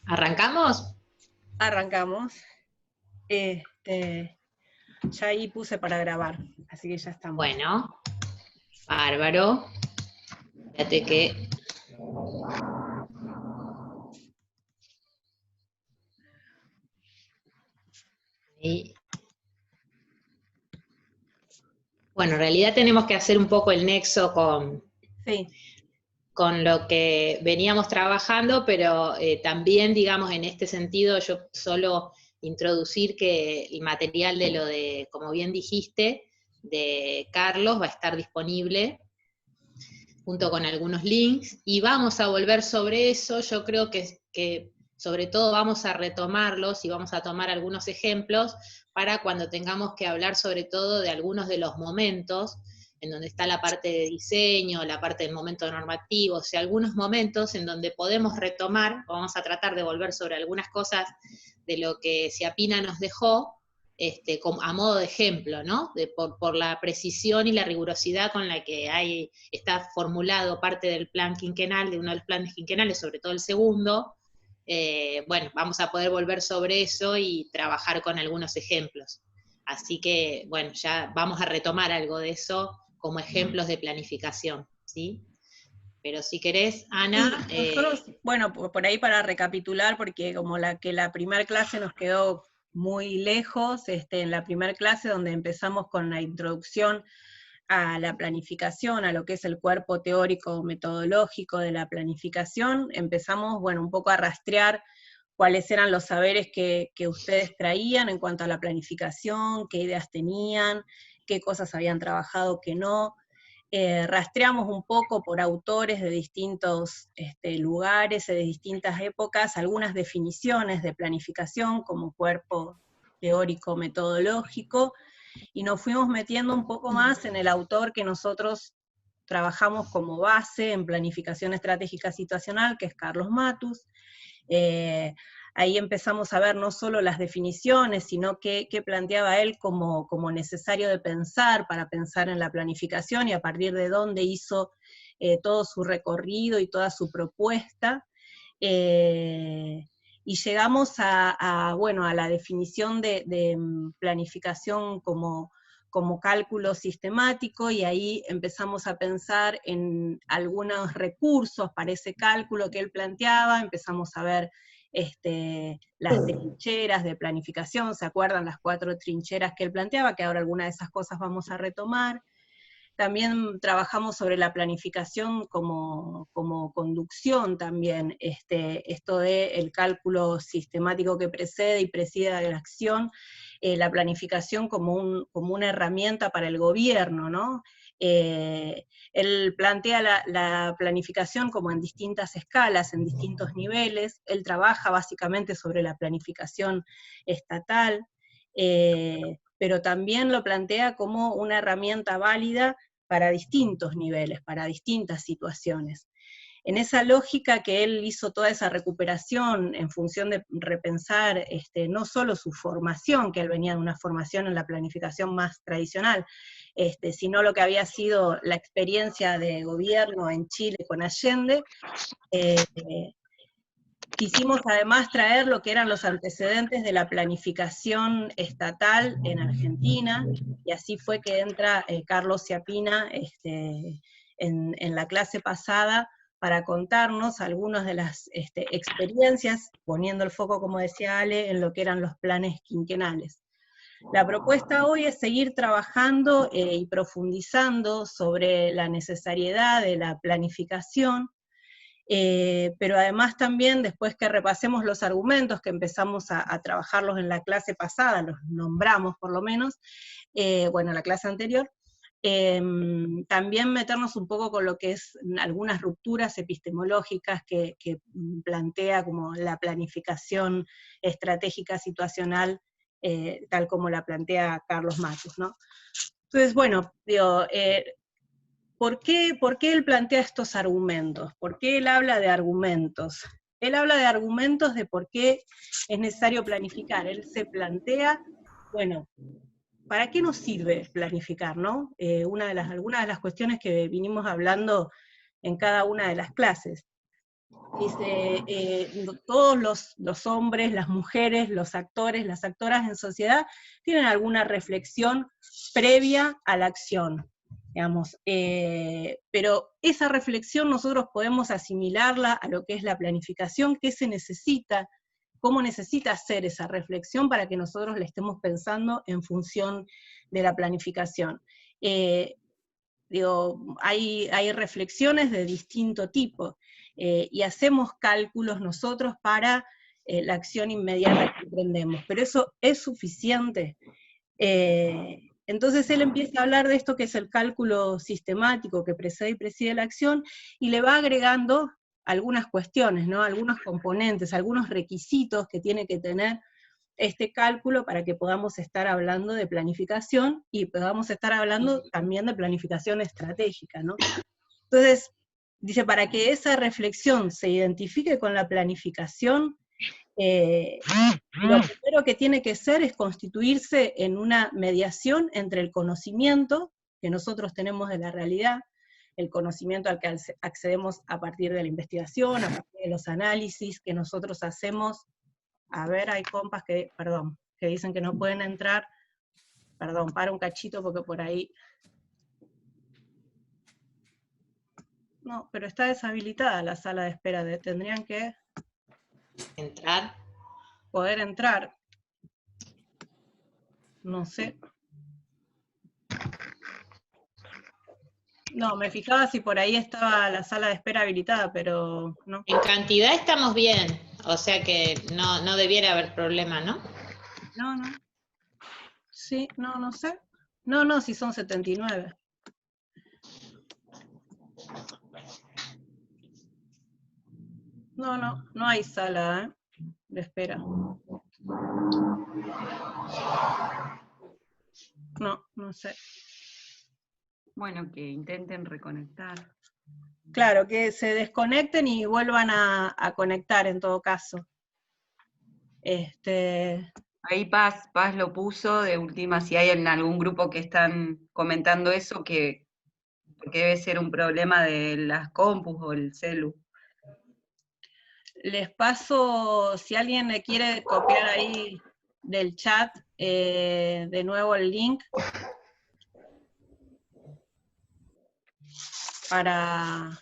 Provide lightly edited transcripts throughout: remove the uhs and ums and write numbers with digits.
¿Arrancamos? Arrancamos. Ya ahí puse para grabar, así que ya estamos. Bueno, bárbaro. Fíjate que... ahí. Bueno, en realidad tenemos que hacer un poco el nexo Sí, con lo que veníamos trabajando, pero también, digamos, en este sentido, yo solo introducir que el material de lo de, como bien dijiste, de Carlos va a estar disponible junto con algunos links, y vamos a volver sobre eso. Yo creo que sobre todo vamos a retomarlos y vamos a tomar algunos ejemplos para cuando tengamos que hablar sobre todo de algunos de los momentos, en donde está la parte de diseño, la parte del momento normativo, o sea, algunos momentos en donde podemos retomar, vamos a tratar de volver sobre algunas cosas de lo que Ciapina nos dejó, a modo de ejemplo, ¿no? Por la precisión y la rigurosidad con la que está formulado parte del plan quinquenal, de uno de los planes quinquenales, sobre todo el segundo. Bueno, vamos a poder volver sobre eso y trabajar con algunos ejemplos. Así que, bueno, ya vamos a retomar algo de eso como ejemplos de planificación, ¿sí? Pero si querés, Ana... sí, nosotros, bueno, por ahí para recapitular, porque como la primera clase nos quedó muy lejos, en la primera clase donde empezamos con la introducción a la planificación, a lo que es el cuerpo teórico metodológico de la planificación, empezamos, bueno, un poco a rastrear cuáles eran los saberes que ustedes traían en cuanto a la planificación, qué ideas tenían, qué cosas habían trabajado, qué no. Rastreamos un poco por autores de distintos lugares, de distintas épocas, algunas definiciones de planificación como cuerpo teórico metodológico, y nos fuimos metiendo un poco más en el autor que nosotros trabajamos como base en planificación estratégica situacional, que es Carlos Matus. Ahí empezamos a ver no solo las definiciones, sino qué planteaba él como necesario de pensar para pensar en la planificación, y a partir de dónde hizo todo su recorrido y toda su propuesta. Y llegamos bueno, a la definición de planificación como cálculo sistemático, y ahí empezamos a pensar en algunos recursos para ese cálculo que él planteaba, empezamos a ver las trincheras de planificación, ¿se acuerdan las 4 trincheras que él planteaba? Que ahora algunas de esas cosas vamos a retomar. También trabajamos sobre la planificación como conducción también, esto del cálculo sistemático que precede y preside a la acción, la planificación como una herramienta para el gobierno, ¿no? Él plantea la planificación como en distintas escalas, en distintos niveles. Él trabaja básicamente sobre la planificación estatal, pero también lo plantea como una herramienta válida para distintos niveles, para distintas situaciones. En esa lógica que él hizo toda esa recuperación en función de repensar no solo su formación, que él venía de una formación en la planificación más tradicional, sino lo que había sido la experiencia de gobierno en Chile con Allende. Quisimos además traer lo que eran los antecedentes de la planificación estatal en Argentina, y así fue que entra Carlos Ciapina en la clase pasada para contarnos algunas de las experiencias, poniendo el foco, como decía Ale, en lo que eran los planes quinquenales. La propuesta hoy es seguir trabajando y profundizando sobre la necesariedad de la planificación, pero además también, después que repasemos los argumentos, que empezamos a trabajarlos en la clase pasada, los nombramos por lo menos, bueno, la clase anterior, también meternos un poco con lo que es algunas rupturas epistemológicas que plantea como la planificación estratégica situacional, tal como la plantea Carlos Matus, ¿no? Entonces, bueno, digo, ¿por qué él plantea estos argumentos? ¿Por qué él habla de argumentos? Él habla de argumentos de por qué es necesario planificar. Él se plantea, bueno, ¿para qué nos sirve planificar, no? Algunas de las cuestiones que vinimos hablando en cada una de las clases. dice, todos los hombres, las mujeres, los actores, las actoras en sociedad tienen alguna reflexión previa a la acción, digamos, pero esa reflexión nosotros podemos asimilarla a lo que es la planificación, qué se necesita, cómo necesita hacer esa reflexión para que nosotros le estemos pensando en función de la planificación. Hay reflexiones de distinto tipo, y hacemos cálculos nosotros para la acción inmediata que emprendemos, pero eso es suficiente. Entonces él empieza a hablar de esto que es el cálculo sistemático que precede y preside la acción, y le va agregando algunas cuestiones, ¿no? Algunos componentes, algunos requisitos que tiene que tener este cálculo para que podamos estar hablando de planificación, y podamos estar hablando también de planificación estratégica, ¿no? Entonces, dice, para que esa reflexión se identifique con la planificación, lo primero que tiene que ser es constituirse en una mediación entre el conocimiento que nosotros tenemos de la realidad, el conocimiento al que accedemos a partir de la investigación, a partir de los análisis que nosotros hacemos. A ver, hay compas que, perdón, que dicen que no pueden entrar. Perdón, para un cachito porque por ahí... No, pero está deshabilitada la sala de espera, tendrían que... ¿Entrar? Poder entrar. No sé. No, me fijaba si por ahí estaba la sala de espera habilitada, pero no. En cantidad estamos bien, o sea que no debiera haber problema, ¿no? No. Sí, no sé. No, si son 79. No hay sala de espera. No sé. Bueno, que intenten reconectar. Claro, que se desconecten y vuelvan a conectar en todo caso. Ahí Paz lo puso, de última, si hay en algún grupo que están comentando eso, porque debe ser un problema de las compus o el celu. Les paso, si alguien le quiere copiar ahí del chat, de nuevo el link, para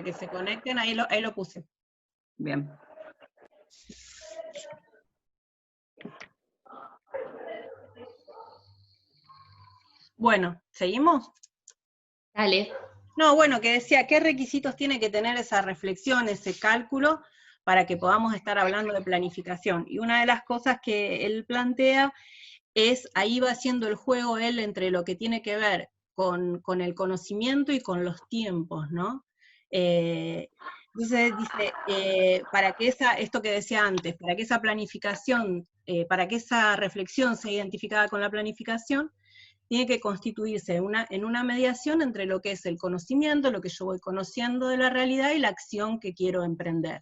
que se conecten, ahí lo puse. Bien. Bueno, ¿seguimos? Dale. No, bueno, que decía, ¿qué requisitos tiene que tener esa reflexión, ese cálculo, para que podamos estar hablando de planificación? Y una de las cosas que él plantea es, ahí va haciendo el juego él entre lo que tiene que ver con el conocimiento y con los tiempos, ¿no? Entonces dice, para que esto que decía antes, para que esa planificación, para que esa reflexión sea identificada con la planificación, tiene que constituirse en una mediación entre lo que es el conocimiento, lo que yo voy conociendo de la realidad, y la acción que quiero emprender.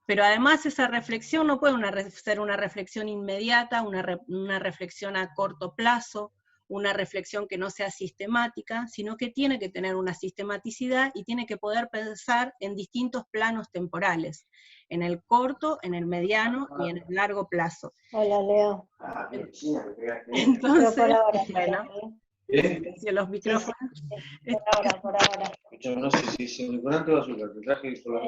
Pero además esa reflexión no puede ser una reflexión inmediata, una reflexión a corto plazo, una reflexión que no sea sistemática, sino que tiene que tener una sistematicidad y tiene que poder pensar en distintos planos temporales, en el corto, en el mediano y en el largo plazo. Hola, Leo. Entonces, por ahora, bueno, los micrófonos. Sí, por ahora. No sé si se me conecta o azúcar, te traje por la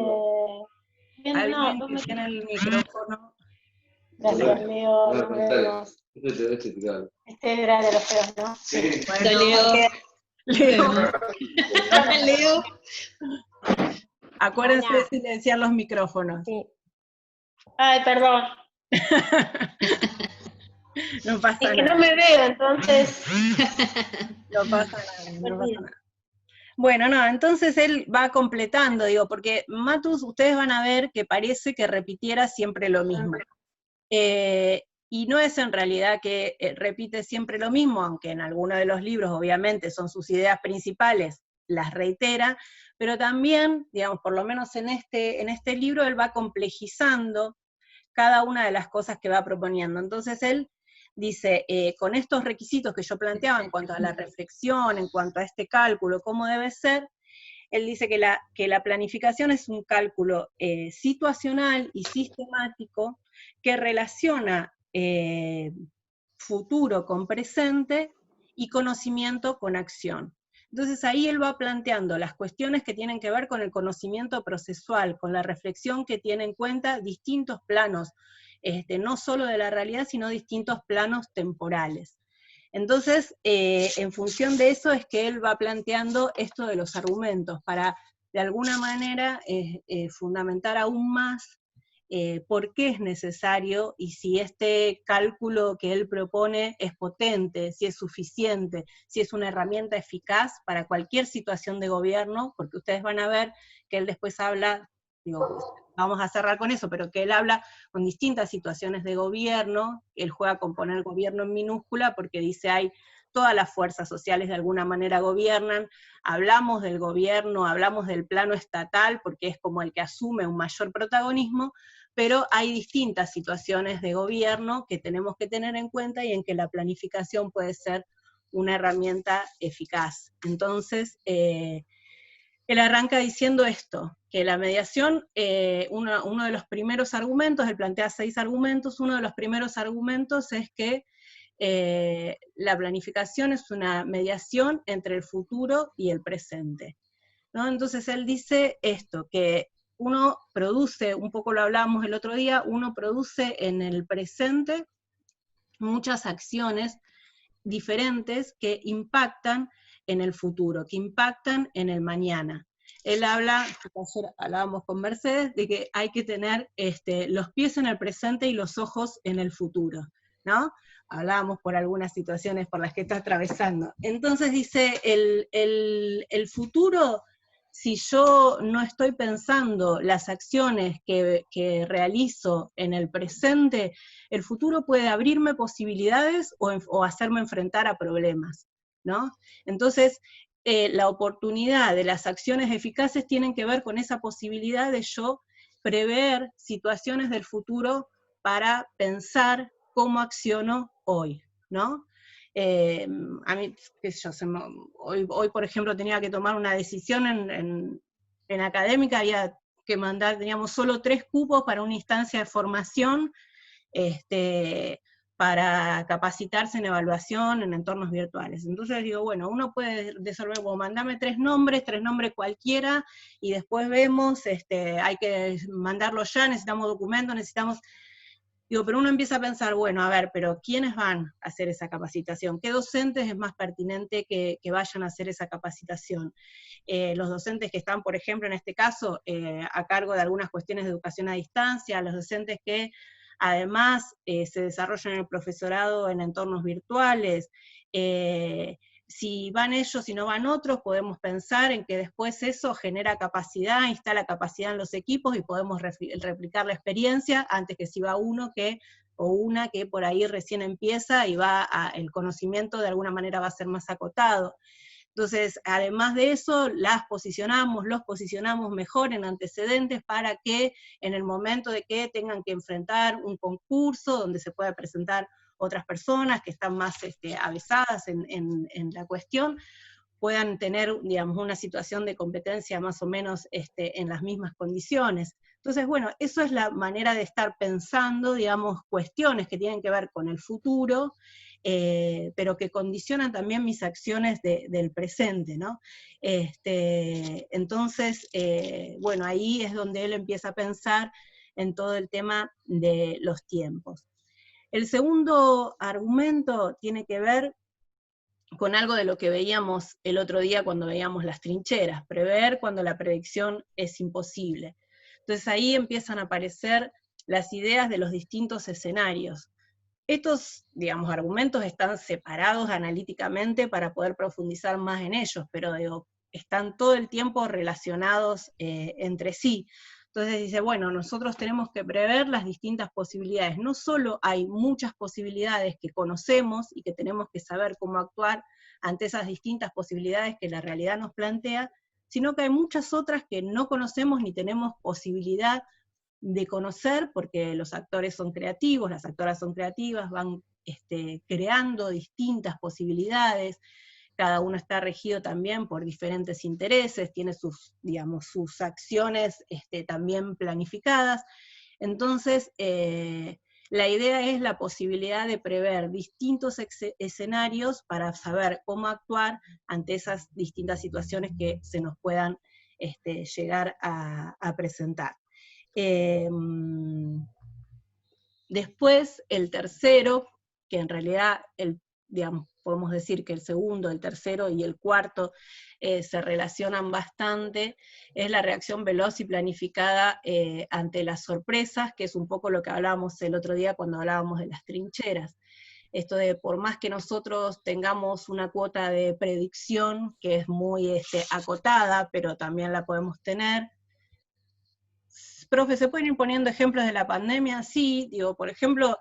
Alguien que tiene el micrófono. Gracias, Leo. Nos vemos. Este era de los feos, ¿no? Sí. Bueno, Leo. Leo. Acuérdense Hola. de silenciar los micrófonos. Sí. Ay, perdón. No pasa Es que nada. no me veo, entonces. No pasa nada. Bueno, no, entonces él va completando, porque Matus, ustedes van a ver que parece que repitiera siempre lo mismo. Y no es en realidad que repite siempre lo mismo, aunque en algunos de los libros obviamente son sus ideas principales, las reitera, pero también, digamos, por lo menos en este libro, él va complejizando cada una de las cosas que va proponiendo. Entonces él dice, con estos requisitos que yo planteaba en cuanto a la reflexión, en cuanto a este cálculo, cómo debe ser, él dice que la planificación es un cálculo situacional y sistemático que relaciona futuro con presente y conocimiento con acción. Entonces ahí él va planteando las cuestiones que tienen que ver con el conocimiento procesual, con la reflexión que tiene en cuenta distintos planos, no solo de la realidad, sino distintos planos temporales. Entonces, en función de eso es que él va planteando esto de los argumentos, para de alguna manera fundamentar aún más por qué es necesario y si este cálculo que él propone es potente, si es suficiente, si es una herramienta eficaz para cualquier situación de gobierno, porque ustedes van a ver que él después habla, digo, vamos a cerrar con eso, pero que él habla con distintas situaciones de gobierno, él juega con poner gobierno en minúscula porque dice hay todas las fuerzas sociales de alguna manera gobiernan, hablamos del gobierno, hablamos del plano estatal porque es como el que asume un mayor protagonismo, pero hay distintas situaciones de gobierno que tenemos que tener en cuenta y en que la planificación puede ser una herramienta eficaz. Entonces, él arranca diciendo esto, que la mediación, uno de los primeros argumentos, él plantea 6 argumentos, uno de los primeros argumentos es que la planificación es una mediación entre el futuro y el presente, ¿no? Entonces él dice esto, que uno produce, un poco lo hablábamos el otro día, uno produce en el presente muchas acciones diferentes que impactan en el futuro, que impactan en el mañana. Él habla, ayer hablábamos con Mercedes, de que hay que tener los pies en el presente y los ojos en el futuro, ¿no? Hablábamos por algunas situaciones por las que está atravesando. Entonces dice, el futuro, si yo no estoy pensando las acciones que realizo en el presente, el futuro puede abrirme posibilidades o hacerme enfrentar a problemas, ¿no? Entonces, la oportunidad de las acciones eficaces tienen que ver con esa posibilidad de yo prever situaciones del futuro para pensar cómo acciono hoy, ¿no? A mí, qué sé yo, hoy, por ejemplo, tenía que tomar una decisión en académica, había que mandar, teníamos solo 3 cupos para una instancia de formación, para capacitarse en evaluación en entornos virtuales. Entonces digo, bueno, uno puede resolver, bueno, mandame 3 nombres cualquiera, y después vemos, hay que mandarlo ya, necesitamos documentos, necesitamos... Digo, pero uno empieza a pensar, bueno, a ver, pero ¿quiénes van a hacer esa capacitación? ¿Qué docentes es más pertinente que vayan a hacer esa capacitación? Los docentes que están, por ejemplo, en este caso, a cargo de algunas cuestiones de educación a distancia, los docentes que además se desarrollan en el profesorado en entornos virtuales, si van ellos y no van otros, podemos pensar en que después eso genera capacidad, instala capacidad en los equipos y podemos replicar la experiencia antes que si va uno o una que por ahí recién empieza y el conocimiento de alguna manera va a ser más acotado. Entonces, además de eso, los posicionamos mejor en antecedentes para que en el momento de que tengan que enfrentar un concurso donde se pueda presentar otras personas que están más avesadas en la cuestión, puedan tener, digamos, una situación de competencia más o menos en las mismas condiciones. Entonces, bueno, eso es la manera de estar pensando, digamos, cuestiones que tienen que ver con el futuro, pero que condicionan también mis acciones del presente, ¿no? Entonces, bueno, ahí es donde él empieza a pensar en todo el tema de los tiempos. El segundo argumento tiene que ver con algo de lo que veíamos el otro día cuando veíamos las trincheras, prever cuando la predicción es imposible. Entonces ahí empiezan a aparecer las ideas de los distintos escenarios. Estos, digamos, argumentos están separados analíticamente para poder profundizar más en ellos, pero digo, están todo el tiempo relacionados entre sí. Entonces dice, bueno, nosotros tenemos que prever las distintas posibilidades. No solo hay muchas posibilidades que conocemos y que tenemos que saber cómo actuar ante esas distintas posibilidades que la realidad nos plantea, sino que hay muchas otras que no conocemos ni tenemos posibilidad de conocer, porque los actores son creativos, las actoras son creativas, van creando distintas posibilidades, cada uno está regido también por diferentes intereses, tiene sus, digamos, sus acciones también planificadas. Entonces, la idea es la posibilidad de prever distintos escenarios para saber cómo actuar ante esas distintas situaciones que se nos puedan llegar a presentar. Después, el tercero, que en realidad, digamos, podemos decir que el segundo, el tercero y el cuarto se relacionan bastante, es la reacción veloz y planificada ante las sorpresas, que es un poco lo que hablábamos el otro día cuando hablábamos de las trincheras. Esto de por más que nosotros tengamos una cuota de predicción, que es muy acotada, pero también la podemos tener. Profe, ¿se pueden ir poniendo ejemplos de la pandemia? Sí, digo, por ejemplo,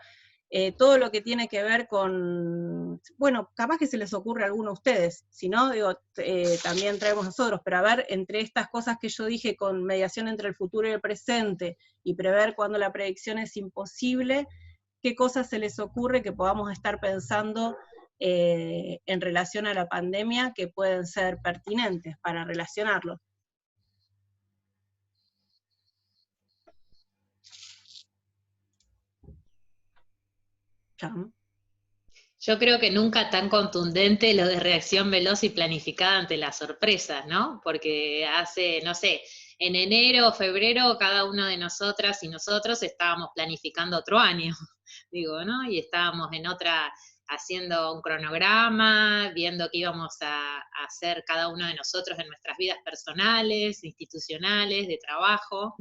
todo lo que tiene que ver con, bueno, capaz que se les ocurre a alguno a ustedes, si no, digo, también traemos nosotros, pero a ver, entre estas cosas que yo dije con mediación entre el futuro y el presente, y prever cuando la predicción es imposible, ¿qué cosas se les ocurre que podamos estar pensando en relación a la pandemia que pueden ser pertinentes para relacionarlo? Yo creo que nunca tan contundente lo de reacción veloz y planificada ante las sorpresas, ¿no? Porque hace, no sé, en enero o febrero cada uno de nosotras y nosotros estábamos planificando otro año, digo, ¿no? Y estábamos en otra, haciendo un cronograma, viendo qué íbamos a hacer cada uno de nosotros en nuestras vidas personales, institucionales, de trabajo.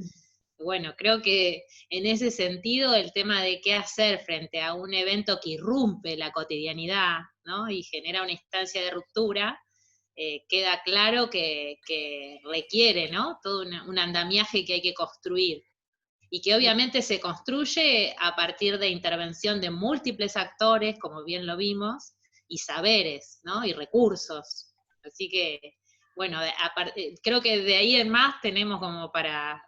Bueno, creo que en ese sentido el tema de qué hacer frente a un evento que irrumpe la cotidianidad, ¿no? Y genera una instancia de ruptura, queda claro que requiere, ¿no? Todo un andamiaje que hay que construir. Y que obviamente se construye a partir de intervención de múltiples actores, como bien lo vimos, y saberes, ¿no? Y recursos. Así que, bueno, creo que de ahí en más tenemos como para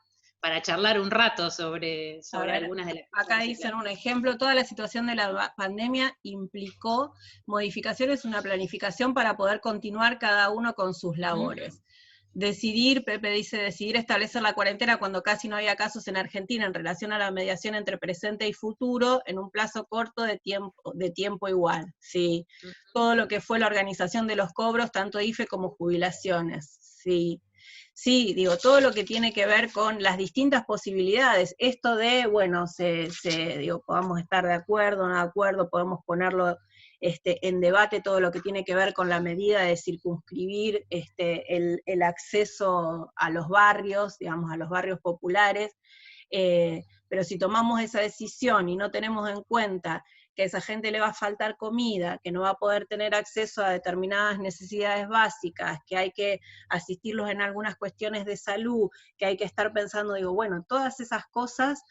charlar un rato sobre algunas de las cosas. Acá dicen un ejemplo, toda la situación de la pandemia implicó modificaciones, una planificación para poder continuar cada uno con sus labores. Decidir, Pepe dice, decidir establecer la cuarentena cuando casi no había casos en Argentina en relación a la mediación entre presente y futuro en un plazo corto de tiempo igual, sí. Todo lo que fue la organización de los cobros, tanto IFE como jubilaciones, sí. Sí, digo, todo lo que tiene que ver con las distintas posibilidades, esto de, bueno, digo, podamos estar de acuerdo, no de acuerdo, podemos ponerlo en debate todo lo que tiene que ver con la medida de circunscribir el acceso a los barrios, digamos, a los barrios populares, pero si tomamos esa decisión y no tenemos en cuenta que a esa gente le va a faltar comida, que no va a poder tener acceso a determinadas necesidades básicas, que hay que asistirlos en algunas cuestiones de salud, que hay que estar pensando, digo, bueno, todas esas cosas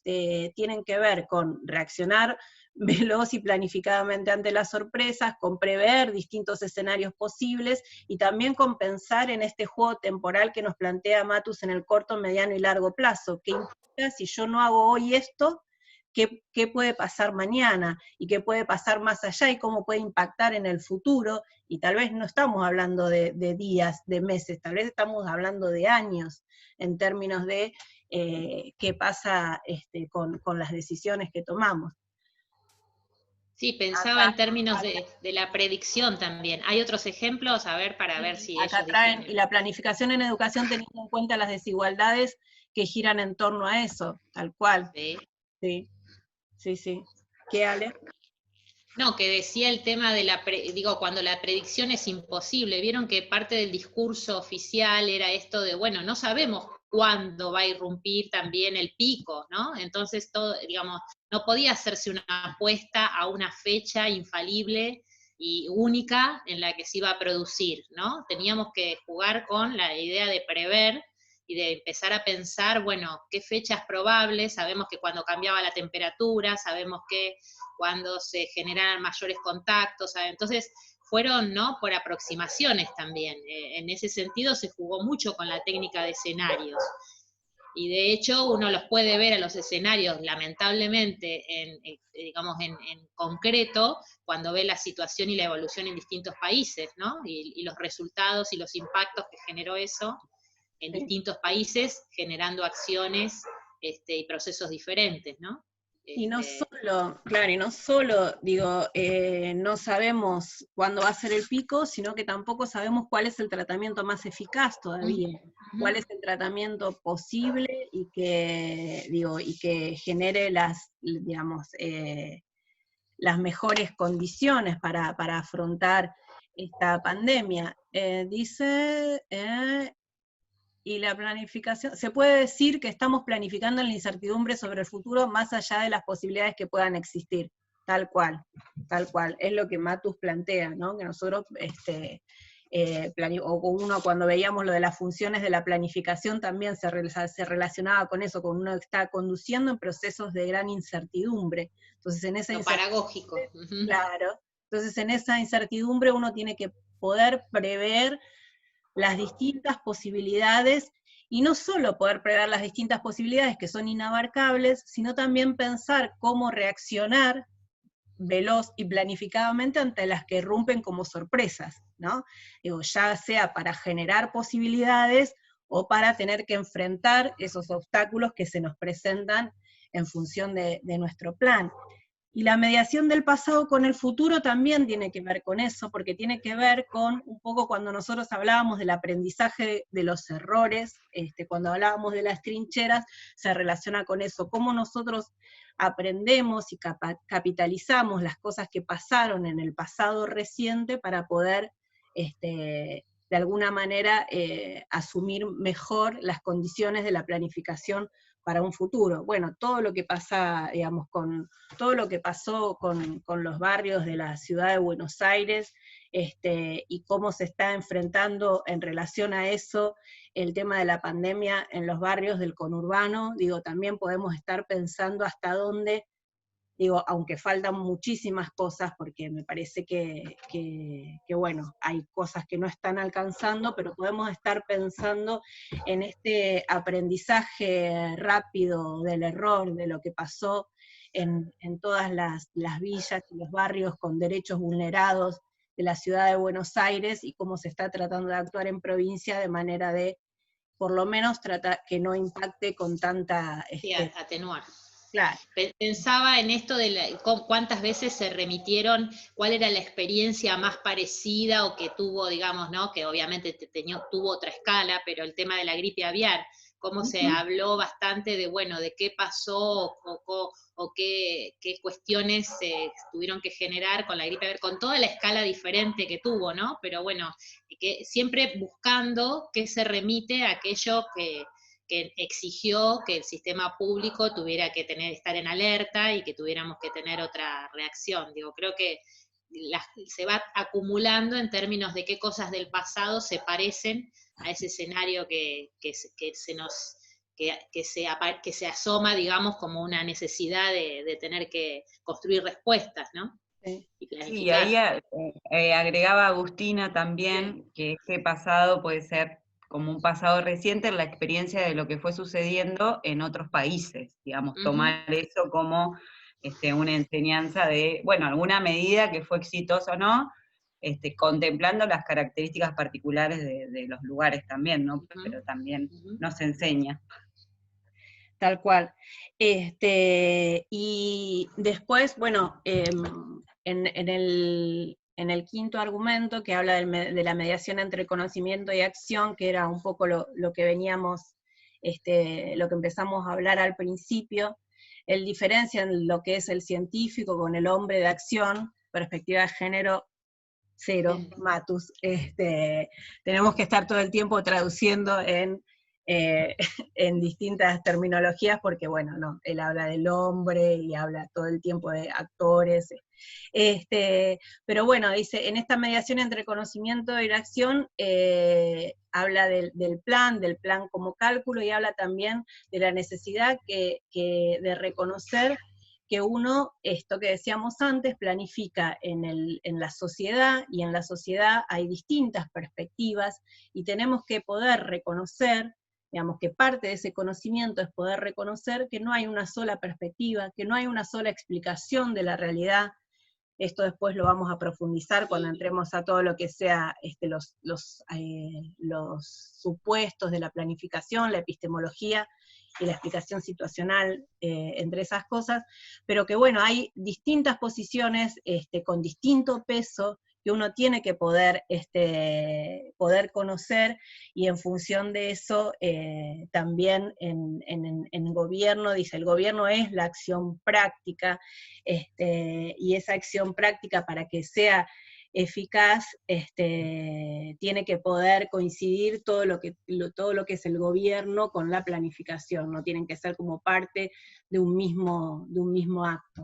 tienen que ver con reaccionar veloz y planificadamente ante las sorpresas, con prever distintos escenarios posibles, y también con pensar en este juego temporal que nos plantea Matus en el corto, mediano y largo plazo. ¿Qué implica si yo no hago hoy esto? ¿Qué puede pasar mañana? ¿Y qué puede pasar más allá? ¿Y cómo puede impactar en el futuro? Y tal vez no estamos hablando de días, de meses, tal vez estamos hablando de años, en términos de qué pasa con las decisiones que tomamos. Sí, pensaba en términos de la predicción también. ¿Hay otros ejemplos? A ver, para ver si acá ellos traen, dicen... y la planificación en educación teniendo en cuenta las desigualdades que giran en torno a eso, tal cual. Sí. Sí, sí, sí. ¿Qué, Ale? No, que decía el tema de cuando la predicción es imposible. Vieron que parte del discurso oficial era esto de, bueno, no sabemos cuándo va a irrumpir también el pico, ¿no? Entonces, todo, digamos, no podía hacerse una apuesta a una fecha infalible y única en la que se iba a producir, ¿no? Teníamos que jugar con la idea de prever y de empezar a pensar, bueno, qué fechas probables, sabemos que cuando cambiaba la temperatura, sabemos que cuando se generaran mayores contactos, ¿sabes? Entonces fueron, ¿no?, por aproximaciones también. En ese sentido se jugó mucho con la técnica de escenarios. Y de hecho uno los puede ver a los escenarios, lamentablemente, digamos, en concreto, cuando ve la situación y la evolución en distintos países, ¿no? Y los resultados y los impactos que generó eso en distintos países, generando acciones y procesos diferentes, ¿no? Y no solo, claro, y no solo, digo, no sabemos cuándo va a ser el pico, sino que tampoco sabemos cuál es el tratamiento más eficaz todavía, cuál es el tratamiento posible y que, digo, y que genere las, digamos, las mejores condiciones para afrontar esta pandemia. Dice, y la planificación, se puede decir que estamos planificando en la incertidumbre sobre el futuro más allá de las posibilidades que puedan existir, tal cual, es lo que Matus plantea, ¿no? Que nosotros, o uno cuando veíamos lo de las funciones de la planificación también se relacionaba con eso, con uno que está conduciendo en procesos de gran incertidumbre. Entonces en esa paragógico. Claro, entonces en esa incertidumbre uno tiene que poder prever las distintas posibilidades, y no solo poder prever las distintas posibilidades que son inabarcables, sino también pensar cómo reaccionar veloz y planificadamente ante las que irrumpen como sorpresas, ¿no? Digo, ya sea para generar posibilidades o para tener que enfrentar esos obstáculos que se nos presentan en función de nuestro plan. Y la mediación del pasado con el futuro también tiene que ver con eso, porque tiene que ver con un poco cuando nosotros hablábamos del aprendizaje de los errores, cuando hablábamos de las trincheras, se relaciona con eso, cómo nosotros aprendemos y capitalizamos las cosas que pasaron en el pasado reciente para poder, de alguna manera, asumir mejor las condiciones de la planificación para un futuro. Bueno, todo lo que pasa, digamos, todo lo que pasó con los barrios de la ciudad de Buenos Aires, y cómo se está enfrentando en relación a eso el tema de la pandemia en los barrios del conurbano, digo, también podemos estar pensando hasta dónde, digo, aunque faltan muchísimas cosas, porque me parece que bueno, hay cosas que no están alcanzando, pero podemos estar pensando en este aprendizaje rápido del error, de lo que pasó en todas las villas y los barrios con derechos vulnerados de la ciudad de Buenos Aires, y cómo se está tratando de actuar en provincia de manera de, por lo menos, tratar que no impacte con tanta... Sí, atenuar. Claro. Pensaba en esto de cuántas veces se remitieron, cuál era la experiencia más parecida o que tuvo, digamos, ¿no? Que obviamente tuvo otra escala, pero el tema de la gripe aviar, cómo se habló bastante de, bueno, de qué pasó o qué cuestiones se tuvieron que generar con la gripe aviar, con toda la escala diferente que tuvo, ¿no? Pero bueno, que siempre buscando que se remite a aquello que exigió que el sistema público tuviera que estar en alerta y que tuviéramos que tener otra reacción. Digo, creo que se va acumulando en términos de qué cosas del pasado se parecen a ese escenario que se asoma, digamos, como una necesidad de tener que construir respuestas, ¿no? Sí. Y planificar. Sí, ahí agregaba Agustina también, que este pasado puede ser como un pasado reciente en la experiencia de lo que fue sucediendo en otros países, digamos, tomar eso como una enseñanza de, bueno, alguna medida que fue exitosa o no, contemplando las características particulares de los lugares también, ¿no? Pero también nos enseña. Tal cual. Y después, bueno, en el quinto argumento, que habla de la mediación entre conocimiento y acción, que era un poco lo que veníamos, lo que empezamos a hablar al principio, él diferencia en lo que es el científico con el hombre de acción, perspectiva de género, cero, Matus. Tenemos que estar todo el tiempo traduciendo en distintas terminologías, porque bueno, no, él habla del hombre y habla todo el tiempo de actores, pero bueno, dice, en esta mediación entre conocimiento y la acción, habla del plan como cálculo, y habla también de la necesidad de reconocer que uno, esto que decíamos antes, planifica en la sociedad, y en la sociedad hay distintas perspectivas, y tenemos que poder reconocer Digamos que parte de ese conocimiento es poder reconocer que no hay una sola perspectiva, que no hay una sola explicación de la realidad. Esto después lo vamos a profundizar cuando entremos a todo lo que sea los supuestos de la planificación, la epistemología y la explicación situacional, entre esas cosas, pero que bueno, hay distintas posiciones con distinto peso que uno tiene que poder conocer, y en función de eso también en gobierno, dice, el gobierno es la acción práctica, y esa acción práctica para que sea eficaz, tiene que poder coincidir todo lo que es el gobierno con la planificación, no tienen que ser como parte de un mismo acto.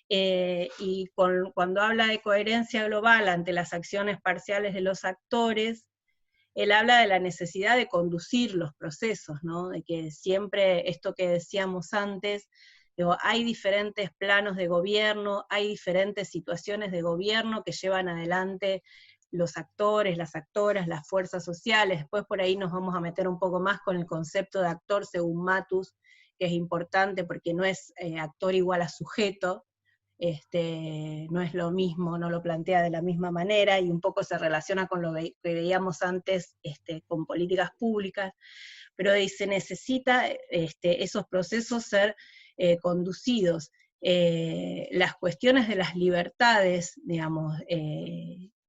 Y cuando habla de coherencia global ante las acciones parciales de los actores, él habla de la necesidad de conducir los procesos, ¿no? De que siempre, esto que decíamos antes, digo, hay diferentes planos de gobierno, hay diferentes situaciones de gobierno que llevan adelante los actores, las actoras, las fuerzas sociales. Después por ahí nos vamos a meter un poco más con el concepto de actor según Matus, que es importante porque no es actor igual a sujeto, no es lo mismo, no lo plantea de la misma manera, y un poco se relaciona con lo que veíamos antes con políticas públicas, pero se necesita esos procesos ser conducidos. Las cuestiones de las libertades, digamos,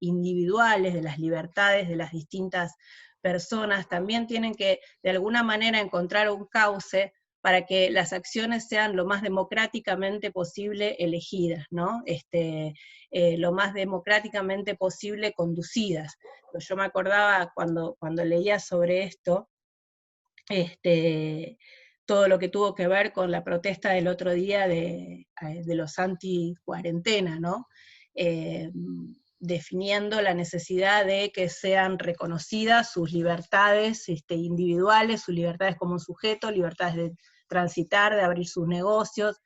individuales, de las libertades de las distintas personas, también tienen que de alguna manera encontrar un cauce para que las acciones sean lo más democráticamente posible elegidas, ¿no? Lo más democráticamente posible conducidas. Yo me acordaba cuando leía sobre esto, todo lo que tuvo que ver con la protesta del otro día de los anti-cuarentena, ¿no? Definiendo la necesidad de que sean reconocidas sus libertades individuales, sus libertades como un sujeto, libertades de transitar, de abrir sus negocios,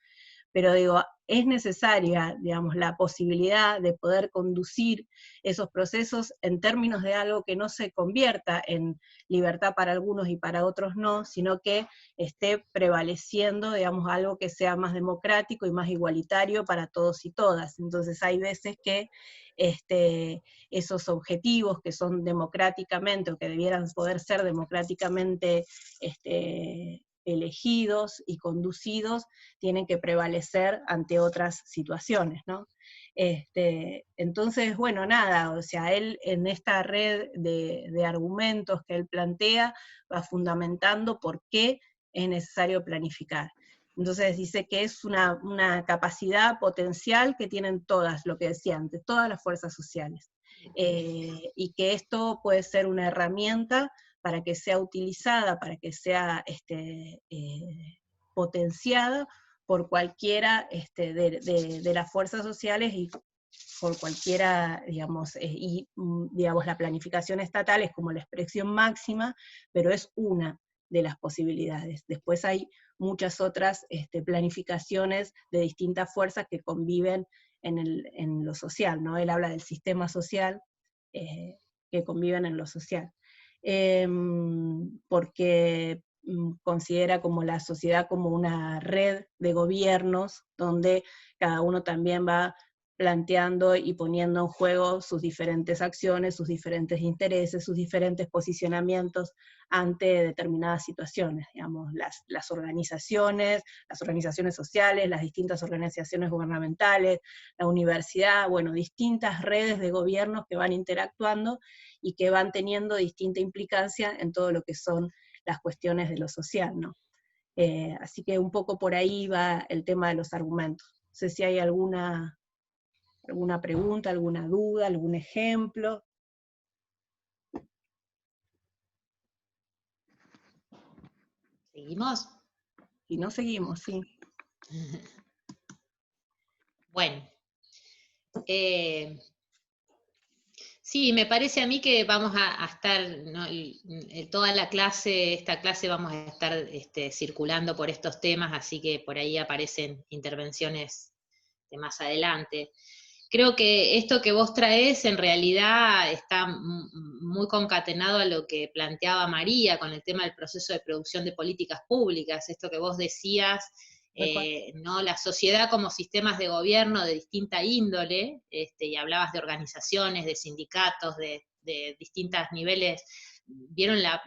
pero digo, es necesaria, digamos, la posibilidad de poder conducir esos procesos en términos de algo que no se convierta en libertad para algunos y para otros no, sino que esté prevaleciendo, digamos, algo que sea más democrático y más igualitario para todos y todas. Entonces hay veces que esos objetivos que son democráticamente, o que debieran poder ser democráticamente elegidos y conducidos, tienen que prevalecer ante otras situaciones, ¿no? Entonces, bueno, nada, o sea, él en esta red de argumentos que él plantea, va fundamentando por qué es necesario planificar. Entonces dice que es una capacidad potencial que tienen todas, lo que decía antes, todas las fuerzas sociales, y que esto puede ser una herramienta para que sea utilizada, para que sea potenciada por cualquiera de las fuerzas sociales y por cualquiera, digamos, digamos, la planificación estatal es como la expresión máxima, pero es una de las posibilidades. Después hay muchas otras planificaciones de distintas fuerzas que conviven en lo social, ¿no? Él habla del sistema social, que conviven en lo social. Porque considera como la sociedad como una red de gobiernos donde cada uno también va planteando y poniendo en juego sus diferentes acciones, sus diferentes intereses, sus diferentes posicionamientos ante determinadas situaciones, digamos, las organizaciones sociales, las distintas organizaciones gubernamentales, la universidad, bueno, distintas redes de gobiernos que van interactuando y que van teniendo distinta implicancia en todo lo que son las cuestiones de lo social, ¿no? Así que un poco por ahí va el tema de los argumentos. No sé si hay alguna pregunta, alguna duda, algún ejemplo. ¿Seguimos? Si no, seguimos, sí. Bueno. Sí, me parece a mí que vamos a estar, ¿no? Toda la clase, esta clase vamos a estar circulando por estos temas, así que por ahí aparecen intervenciones de más adelante. creo que esto que vos traes en realidad está muy concatenado a lo que planteaba María con el tema del proceso de producción de políticas públicas, esto que vos decías, ¿no? La sociedad como sistemas de gobierno de distinta índole, y hablabas de organizaciones, de sindicatos, de distintos niveles. Vieron las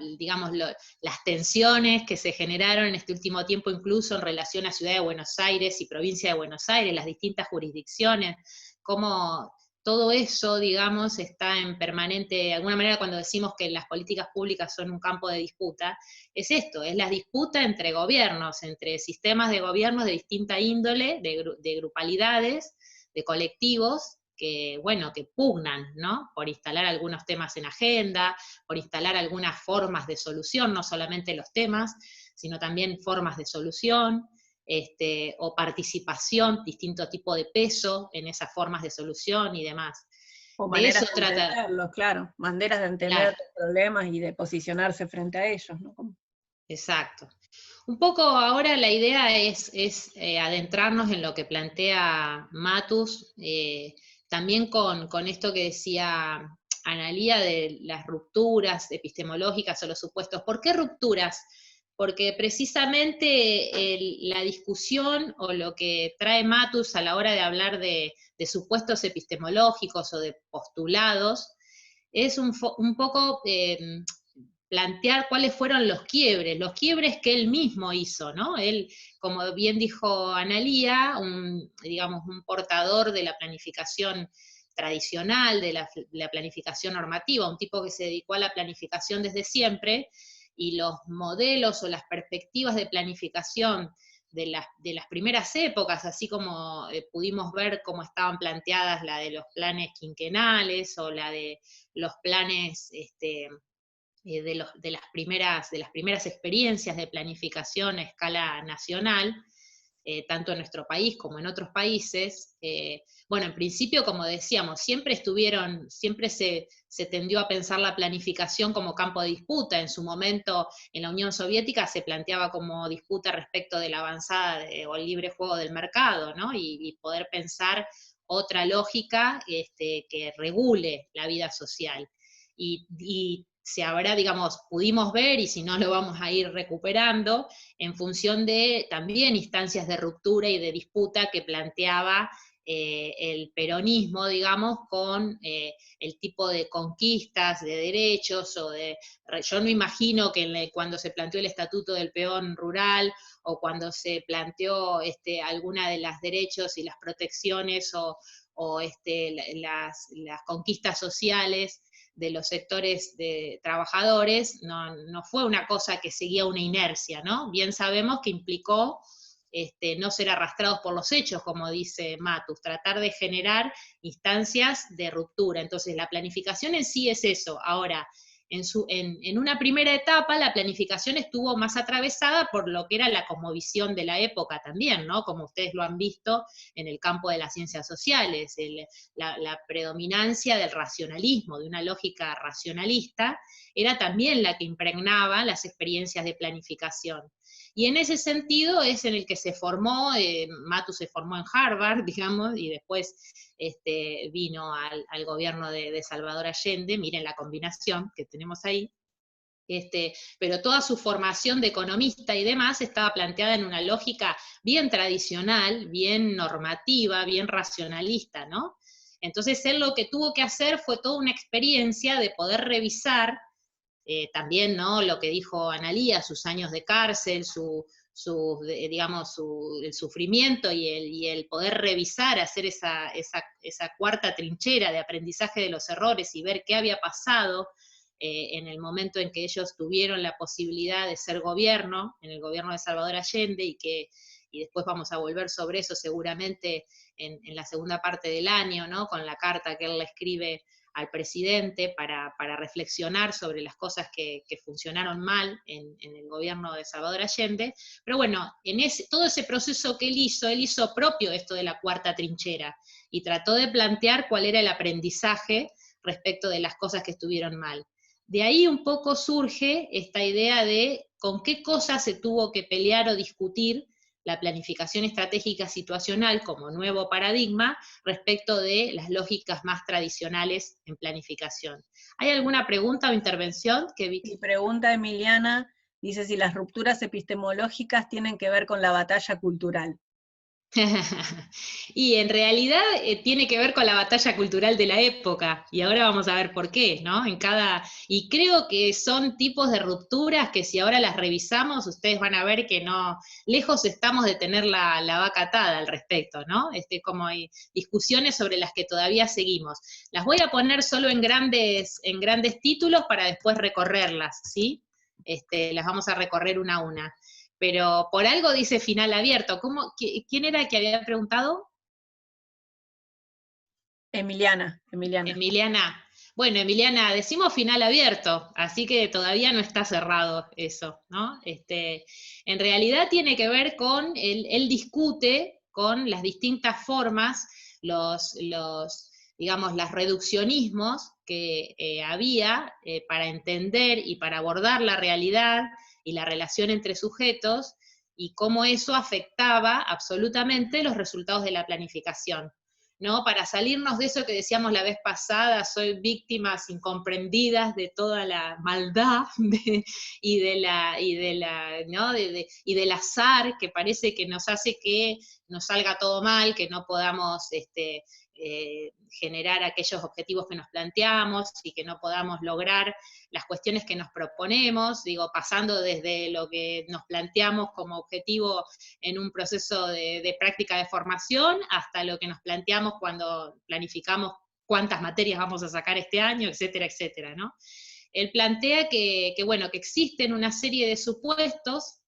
tensiones que se generaron en este último tiempo, incluso en relación a Ciudad de Buenos Aires y Provincia de Buenos Aires, las distintas jurisdicciones, cómo todo eso, digamos, está en permanente, de alguna manera cuando decimos que las políticas públicas son un campo de disputa, es esto, es la disputa entre gobiernos, entre sistemas de gobiernos de distinta índole, de grupalidades, de colectivos, que, bueno, que pugnan, ¿no? Por instalar algunos temas en agenda, por instalar algunas formas de solución, no solamente los temas, sino también formas de solución, o participación, distinto tipo de peso en esas formas de solución y demás. O maneras de entenderlos, claro, maneras de entender los problemas y de posicionarse frente a ellos, ¿no? Exacto. Un poco ahora la idea es adentrarnos en lo que plantea Matus, también con esto que decía Analía de las rupturas epistemológicas o los supuestos. ¿Por qué rupturas? Porque precisamente la discusión o lo que trae Matus a la hora de hablar de supuestos epistemológicos o de postulados es un poco plantear cuáles fueron los quiebres que él mismo hizo, ¿no? Él, como bien dijo Analía, digamos, un portador de la planificación tradicional, de la planificación normativa, un tipo que se dedicó a la planificación desde siempre, y los modelos o las perspectivas de planificación de las primeras épocas, así como pudimos ver cómo estaban planteadas la de los planes quinquenales o la de los planes de las primeras experiencias de planificación a escala nacional, tanto en nuestro país como en otros países. Bueno, en principio, como decíamos, siempre se tendió a pensar la planificación como campo de disputa. En su momento, en la Unión Soviética se planteaba como disputa respecto de la avanzada o el libre juego del mercado, ¿no? Y poder pensar otra lógica que regule la vida social. Y se habrá, digamos, pudimos ver, y si no lo vamos a ir recuperando, en función de también instancias de ruptura y de disputa que planteaba el peronismo, digamos, con el tipo de conquistas de derechos, yo no imagino que cuando se planteó el Estatuto del Peón Rural, o cuando se planteó alguna de los derechos y las protecciones, o las conquistas sociales de los sectores de trabajadores, no fue una cosa que seguía una inercia, ¿no? Bien sabemos que implicó no ser arrastrados por los hechos, como dice Matus, tratar de generar instancias de ruptura. Entonces, la planificación en sí es eso. Ahora, en una primera etapa, la planificación estuvo más atravesada por lo que era la cosmovisión de la época también, ¿no? Como ustedes lo han visto en el campo de las ciencias sociales, la predominancia del racionalismo, de una lógica racionalista, era también la que impregnaba las experiencias de planificación. Y en ese sentido es en el que se formó, Matus se formó en Harvard, digamos, y después vino al gobierno de Salvador Allende. Miren la combinación que tenemos ahí. Pero toda su formación de economista y demás estaba planteada en una lógica bien tradicional, bien normativa, bien racionalista, ¿no? Entonces él lo que tuvo que hacer fue toda una experiencia de poder revisar también, ¿no? Lo que dijo Analía, sus años de cárcel, el sufrimiento y el poder revisar, hacer esa cuarta trinchera de aprendizaje de los errores y ver qué había pasado en el momento en que ellos tuvieron la posibilidad de ser gobierno, en el gobierno de Salvador Allende, y después vamos a volver sobre eso seguramente en la segunda parte del año, ¿no? Con la carta que él le escribe al presidente para reflexionar sobre las cosas que funcionaron mal en el gobierno de Salvador Allende. Pero bueno, todo ese proceso que él hizo propio esto de la cuarta trinchera, y trató de plantear cuál era el aprendizaje respecto de las cosas que estuvieron mal. De ahí un poco surge esta idea de con qué cosas se tuvo que pelear o discutir la planificación estratégica situacional como nuevo paradigma respecto de las lógicas más tradicionales en planificación. ¿Hay alguna pregunta o intervención? Y pregunta Emiliana, dice si las rupturas epistemológicas tienen que ver con la batalla cultural. Y en realidad tiene que ver con la batalla cultural de la época, y ahora vamos a ver por qué, ¿no? Y creo que son tipos de rupturas que si ahora las revisamos, ustedes van a ver que no, lejos estamos de tener la vaca atada al respecto, ¿no? Como hay discusiones sobre las que todavía seguimos. Las voy a poner solo en grandes títulos para después recorrerlas, ¿sí? Las vamos a recorrer una a una. Pero por algo dice final abierto. ¿Quién era el que había preguntado? Emiliana. Emiliana. Bueno, Emiliana, decimos final abierto, así que todavía no está cerrado eso, ¿no? En realidad tiene que ver con, él discute con las distintas formas, digamos, los reduccionismos que había para entender y para abordar la realidad y la relación entre sujetos, y cómo eso afectaba absolutamente los resultados de la planificación, ¿no? Para salirnos de eso que decíamos la vez pasada, soy víctimas incomprendidas de toda la maldad y del azar que parece que nos hace que nos salga todo mal, que no podamos generar aquellos objetivos que nos planteamos y que no podamos lograr las cuestiones que nos proponemos, digo, pasando desde lo que nos planteamos como objetivo en un proceso de práctica de formación hasta lo que nos planteamos cuando planificamos cuántas materias vamos a sacar este año, etcétera, etcétera, ¿no? Él plantea que existen una serie de supuestos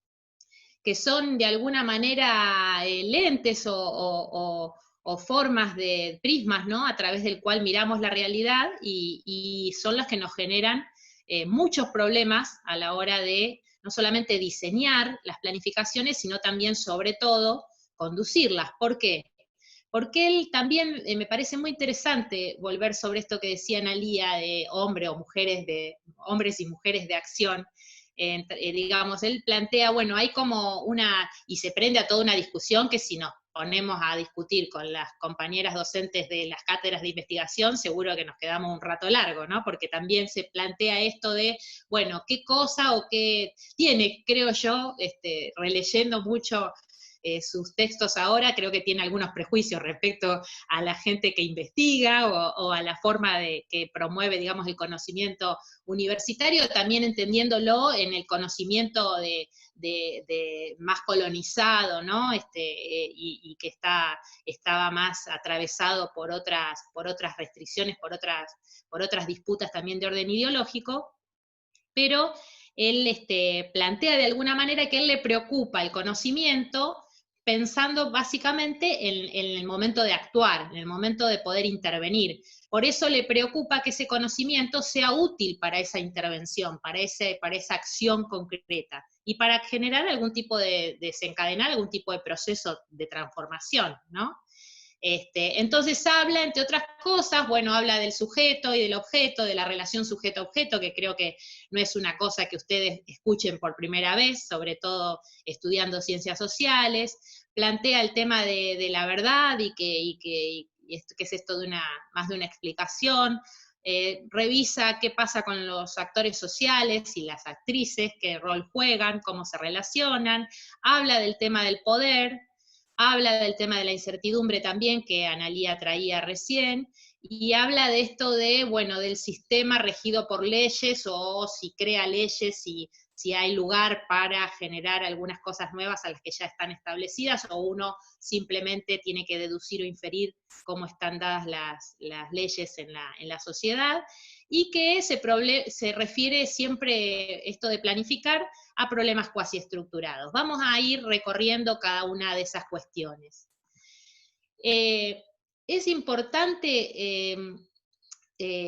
que son de alguna manera lentes o formas de prismas, ¿no? A través del cual miramos la realidad y son las que nos generan muchos problemas a la hora de no solamente diseñar las planificaciones, sino también, sobre todo, conducirlas. ¿Por qué? Porque él también, me parece muy interesante volver sobre esto que decía Analía de hombres y mujeres de acción. Digamos, él plantea, bueno, hay como y se prende a toda una discusión que si nos ponemos a discutir con las compañeras docentes de las cátedras de investigación, seguro que nos quedamos un rato largo, ¿no? Porque también se plantea esto de, bueno, qué cosa o qué tiene, creo yo, releyendo mucho sus textos ahora, creo que tiene algunos prejuicios respecto a la gente que investiga o a la forma que promueve, digamos, el conocimiento universitario, también entendiéndolo en el conocimiento de más colonizado, ¿no? Y que estaba más atravesado por otras restricciones, por otras disputas también de orden ideológico, pero él plantea de alguna manera que a él le preocupa el conocimiento pensando básicamente en el momento de actuar, en el momento de poder intervenir. Por eso le preocupa que ese conocimiento sea útil para esa intervención, para esa acción concreta, y para generar algún tipo desencadenar algún tipo de proceso de transformación, ¿no? Entonces habla, entre otras cosas, bueno, habla del sujeto y del objeto, de la relación sujeto-objeto, que creo que no es una cosa que ustedes escuchen por primera vez, sobre todo estudiando ciencias sociales, plantea el tema de la verdad y que es esto más de una explicación, revisa qué pasa con los actores sociales y las actrices, qué rol juegan, cómo se relacionan, habla del tema del poder, habla del tema de la incertidumbre también, que Analía traía recién, y habla de esto del sistema regido por leyes, o si crea leyes, si hay lugar para generar algunas cosas nuevas a las que ya están establecidas, o uno simplemente tiene que deducir o inferir cómo están dadas las leyes en la sociedad, y que se refiere siempre, esto de planificar, a problemas cuasi estructurados. Vamos a ir recorriendo cada una de esas cuestiones. Es importante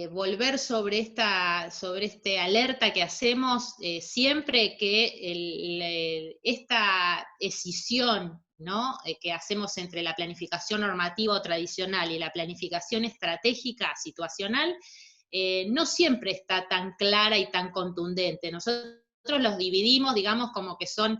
volver sobre este alerta que hacemos siempre que esta escisión, ¿no? Que hacemos entre la planificación normativa o tradicional y la planificación estratégica situacional, no siempre está tan clara y tan contundente. Nosotros los dividimos, digamos, como que son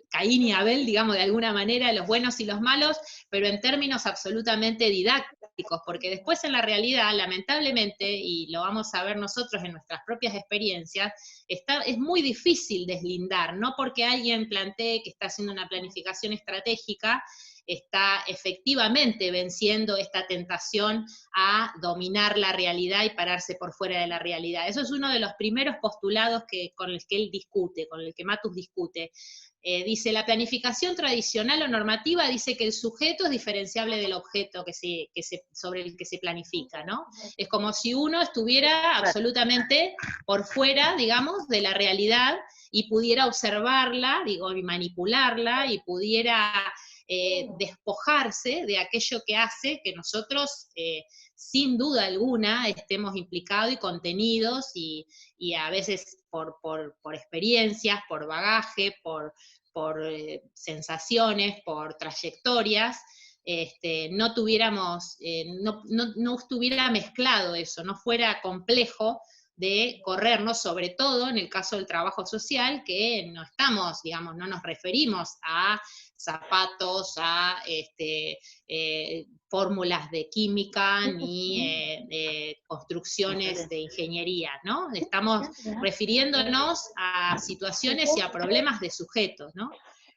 Caín y Abel, digamos, de alguna manera, los buenos y los malos, pero en términos absolutamente didácticos, porque después en la realidad, lamentablemente, y lo vamos a ver nosotros en nuestras propias experiencias, es muy difícil deslindar, no porque alguien plantee que está haciendo una planificación estratégica, está efectivamente venciendo esta tentación a dominar la realidad y pararse por fuera de la realidad. Eso es uno de los primeros postulados con el que él discute, con el que Matus discute. Dice, la planificación tradicional o normativa dice que el sujeto es diferenciable del objeto sobre el que se planifica, ¿no? Es como si uno estuviera absolutamente por fuera, digamos, de la realidad y pudiera observarla, y manipularla, y pudiera despojarse de aquello que hace que nosotros, sin duda alguna, estemos implicados y contenidos, y a veces por experiencias, por bagaje, por sensaciones, por trayectorias, no tuviéramos, no estuviera mezclado eso, no fuera complejo de corrernos, sobre todo en el caso del trabajo social, que no estamos, digamos, no nos referimos a zapatos, a fórmulas de química, ni construcciones de ingeniería, ¿no? Estamos refiriéndonos a situaciones y a problemas de sujetos, ¿no?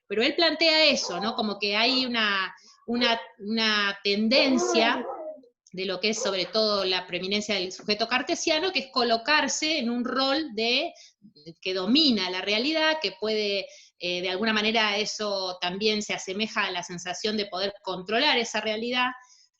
Pero él plantea eso, ¿no? Como que hay una tendencia de lo que es sobre todo la preeminencia del sujeto cartesiano, que es colocarse en un rol que domina la realidad, que puede, de alguna manera eso también se asemeja a la sensación de poder controlar esa realidad.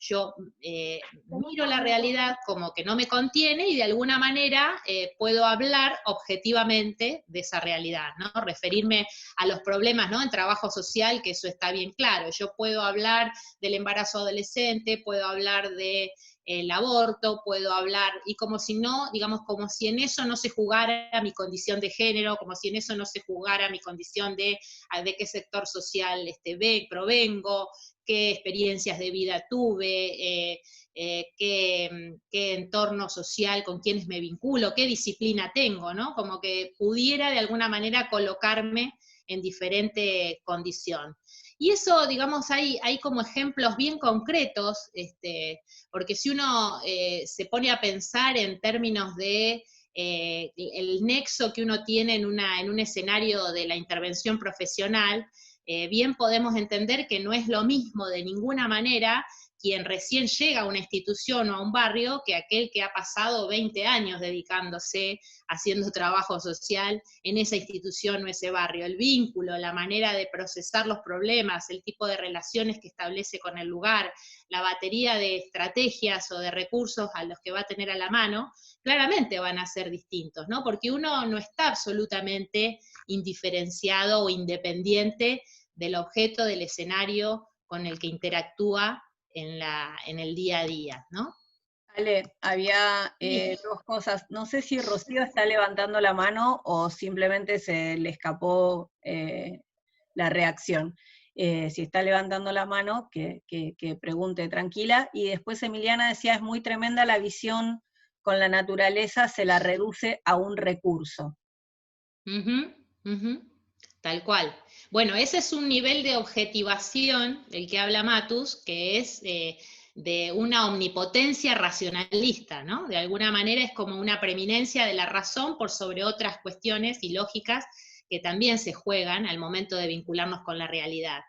Yo miro la realidad como que no me contiene y de alguna manera puedo hablar objetivamente de esa realidad, ¿no? Referirme a los problemas, ¿no? En trabajo social, que eso está bien claro. Yo puedo hablar del embarazo adolescente, puedo hablar del aborto, puedo hablar, y como si no, digamos, como si en eso no se jugara mi condición de género, como si en eso no se jugara mi condición de qué sector social provengo, qué experiencias de vida tuve, qué entorno social, con quiénes me vinculo, qué disciplina tengo, ¿no? Como que pudiera de alguna manera colocarme en diferente condición. Y eso, digamos, hay como ejemplos bien concretos, porque si uno se pone a pensar en términos de el nexo que uno tiene en un escenario de la intervención profesional, bien podemos entender que no es lo mismo de ninguna manera quien recién llega a una institución o a un barrio que aquel que ha pasado 20 años dedicándose, haciendo trabajo social en esa institución o ese barrio. El vínculo, la manera de procesar los problemas, el tipo de relaciones que establece con el lugar, la batería de estrategias o de recursos a los que va a tener a la mano, claramente van a ser distintos, ¿no? Porque uno no está absolutamente indiferenciado o independiente del objeto, del escenario con el que interactúa en el día a día, ¿no? Ale, había dos cosas. No sé si Rocío está levantando la mano o simplemente se le escapó la reacción. Si está levantando la mano, que pregunte tranquila. Y después Emiliana decía, es muy tremenda la visión con la naturaleza, se la reduce a un recurso. Tal cual. Bueno, ese es un nivel de objetivación del que habla Matus, que es de una omnipotencia racionalista, ¿no? De alguna manera es como una preeminencia de la razón por sobre otras cuestiones y lógicas que también se juegan al momento de vincularnos con la realidad.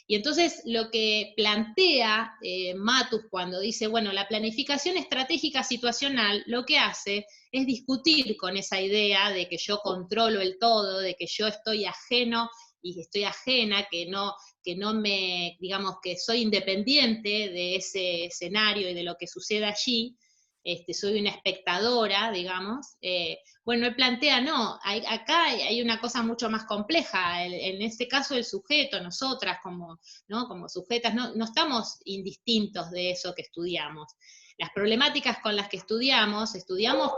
Y entonces lo que plantea Matus cuando dice, bueno, la planificación estratégica situacional lo que hace es discutir con esa idea de que yo controlo el todo, de que yo estoy ajeno y estoy ajena, que no me, digamos, que soy independiente de ese escenario y de lo que sucede allí, soy una espectadora, digamos. Bueno, él plantea, no, acá hay una cosa mucho más compleja, en este caso el sujeto, nosotras como sujetas, no estamos indistintos de eso que estudiamos. Las problemáticas con las que estudiamos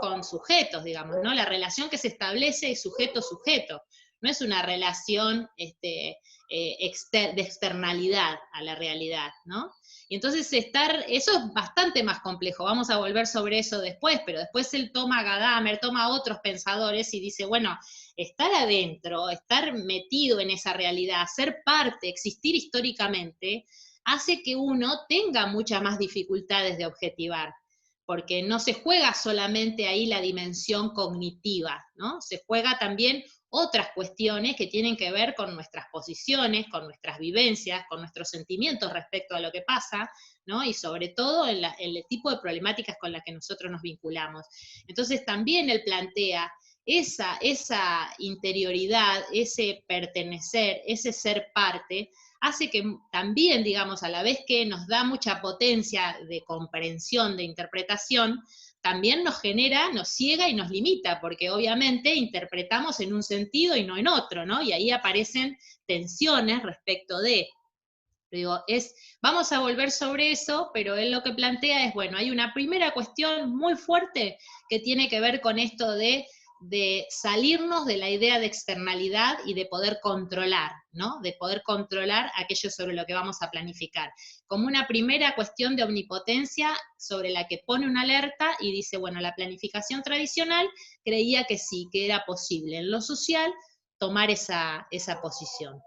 con sujetos, digamos, ¿no? La relación que se establece es sujeto-sujeto, no es una relación de externalidad a la realidad, ¿no? Y entonces eso es bastante más complejo, vamos a volver sobre eso después, pero después él toma a Gadamer, toma a otros pensadores y dice, bueno, estar adentro, estar metido en esa realidad, ser parte, existir históricamente, hace que uno tenga muchas más dificultades de objetivar, porque no se juega solamente ahí la dimensión cognitiva, ¿no? Se juega también otras cuestiones que tienen que ver con nuestras posiciones, con nuestras vivencias, con nuestros sentimientos respecto a lo que pasa, ¿no? Y sobre todo en el tipo de problemáticas con las que nosotros nos vinculamos. Entonces también él plantea esa interioridad, ese pertenecer, ese ser parte, hace que también, digamos, a la vez que nos da mucha potencia de comprensión, de interpretación, también nos genera, nos ciega y nos limita, porque obviamente interpretamos en un sentido y no en otro, ¿no? Y ahí aparecen tensiones respecto de, digo, vamos a volver sobre eso, pero él lo que plantea es, bueno, hay una primera cuestión muy fuerte que tiene que ver con esto de salirnos de la idea de externalidad y de poder controlar, ¿no? De poder controlar aquello sobre lo que vamos a planificar. Como una primera cuestión de omnipotencia sobre la que pone una alerta y dice, bueno, la planificación tradicional creía que sí, que era posible en lo social tomar esa posición.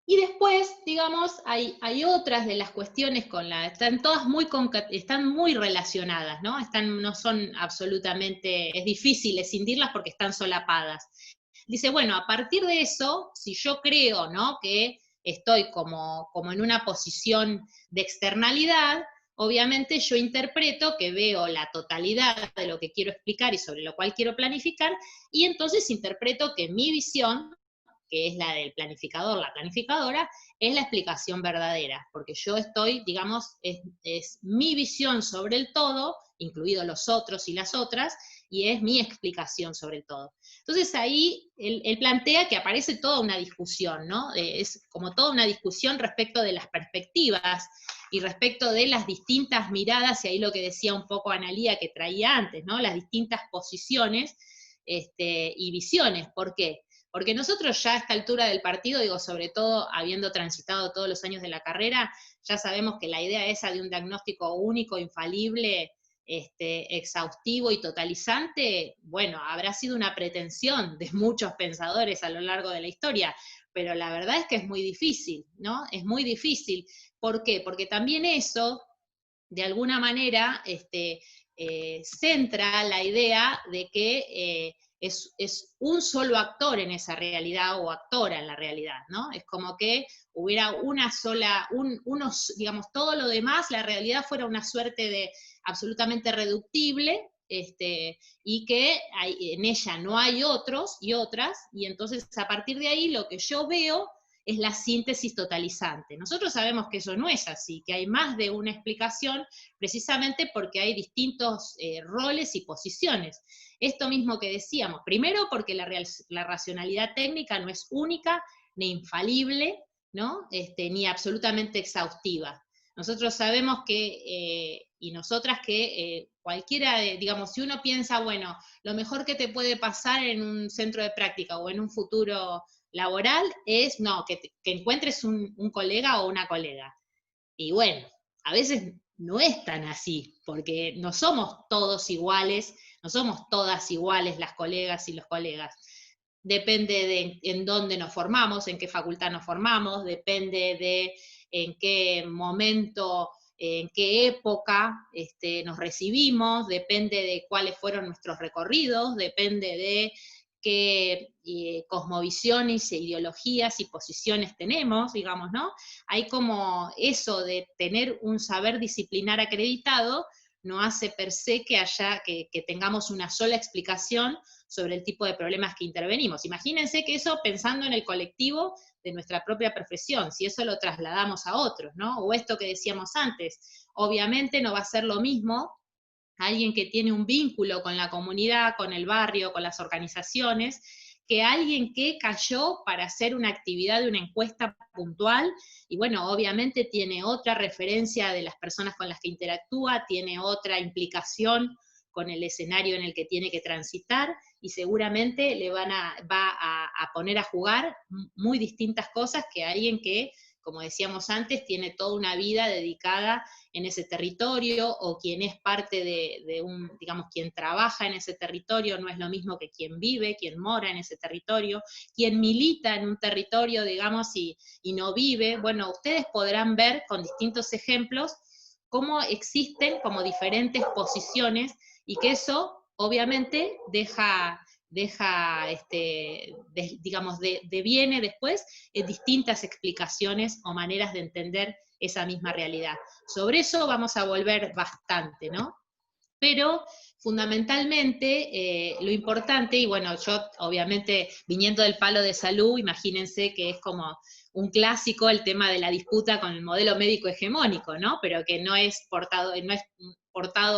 Y después, digamos, hay otras de las cuestiones están todas están muy relacionadas, ¿no? No son absolutamente, es difícil escindirlas porque están solapadas. Dice, bueno, a partir de eso, si yo creo, ¿no?, que estoy como en una posición de externalidad, obviamente yo interpreto que veo la totalidad de lo que quiero explicar y sobre lo cual quiero planificar, y entonces interpreto que mi visión, que es la del planificador, la planificadora, es la explicación verdadera, porque yo estoy, digamos, es mi visión sobre el todo, incluidos los otros y las otras, y es mi explicación sobre el todo. Entonces ahí él plantea que aparece toda una discusión, ¿no? Es como toda una discusión respecto de las perspectivas y respecto de las distintas miradas, y ahí lo que decía un poco Analía que traía antes, ¿no? Las distintas posiciones y visiones. ¿Por qué? Porque nosotros ya a esta altura del partido, digo, sobre todo habiendo transitado todos los años de la carrera, ya sabemos que la idea esa de un diagnóstico único, infalible, exhaustivo y totalizante, bueno, habrá sido una pretensión de muchos pensadores a lo largo de la historia, pero la verdad es que es muy difícil, ¿no? Es muy difícil. ¿Por qué? Porque también eso, de alguna manera, centra la idea de que es un solo actor en esa realidad o actora en la realidad, ¿no? Es como que hubiera una sola, digamos, todo lo demás, la realidad fuera una suerte de absolutamente reductible, y que en ella no hay otros y otras, y entonces a partir de ahí lo que yo veo es la síntesis totalizante. Nosotros sabemos que eso no es así, que hay más de una explicación, precisamente porque hay distintos roles y posiciones. Esto mismo que decíamos, primero porque la racionalidad técnica no es única, ni infalible, ¿no? Ni absolutamente exhaustiva. Nosotros sabemos que, y nosotras que cualquiera, digamos, si uno piensa, bueno, lo mejor que te puede pasar en un centro de práctica o en un futuro laboral es, no, que encuentres un colega o una colega. Y bueno, a veces no es tan así, porque no somos todos iguales, no somos todas iguales las colegas y los colegas. Depende de en dónde nos formamos, en qué facultad nos formamos, depende de en qué momento, en qué época nos recibimos, depende de cuáles fueron nuestros recorridos, depende de qué cosmovisiones e ideologías y posiciones tenemos, digamos, ¿no? Hay como eso de tener un saber disciplinar acreditado, no hace per se que tengamos una sola explicación sobre el tipo de problemas que intervenimos. Imagínense que eso pensando en el colectivo de nuestra propia profesión, si eso lo trasladamos a otros, ¿no? O esto que decíamos antes, obviamente no va a ser lo mismo alguien que tiene un vínculo con la comunidad, con el barrio, con las organizaciones, que alguien que cayó para hacer una actividad de una encuesta puntual, y bueno, obviamente tiene otra referencia de las personas con las que interactúa, tiene otra implicación con el escenario en el que tiene que transitar, y seguramente va a poner a jugar muy distintas cosas que alguien que como decíamos antes, tiene toda una vida dedicada en ese territorio, o quien es parte de digamos, quien trabaja en ese territorio no es lo mismo que quien vive, quien mora en ese territorio, quien milita en un territorio, digamos, y no vive. Bueno, ustedes podrán ver con distintos ejemplos cómo existen como diferentes posiciones, y que eso obviamente digamos, deviene después en distintas explicaciones o maneras de entender esa misma realidad. Sobre eso vamos a volver bastante, ¿no? Pero fundamentalmente lo importante, y bueno, yo obviamente viniendo del palo de salud, imagínense que es como un clásico el tema de la disputa con el modelo médico hegemónico, ¿no? Pero que no es portado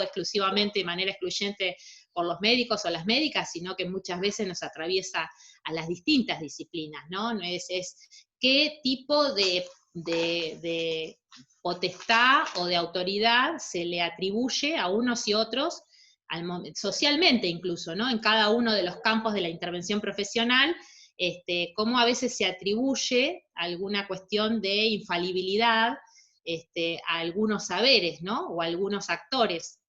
exclusivamente de manera excluyente por los médicos o las médicas, sino que muchas veces nos atraviesa a las distintas disciplinas, ¿no? Es qué tipo de potestad o de autoridad se le atribuye a unos y otros, socialmente incluso, ¿no? En cada uno de los campos de la intervención profesional, cómo a veces se atribuye alguna cuestión de infalibilidad a algunos saberes, ¿no? O a algunos actores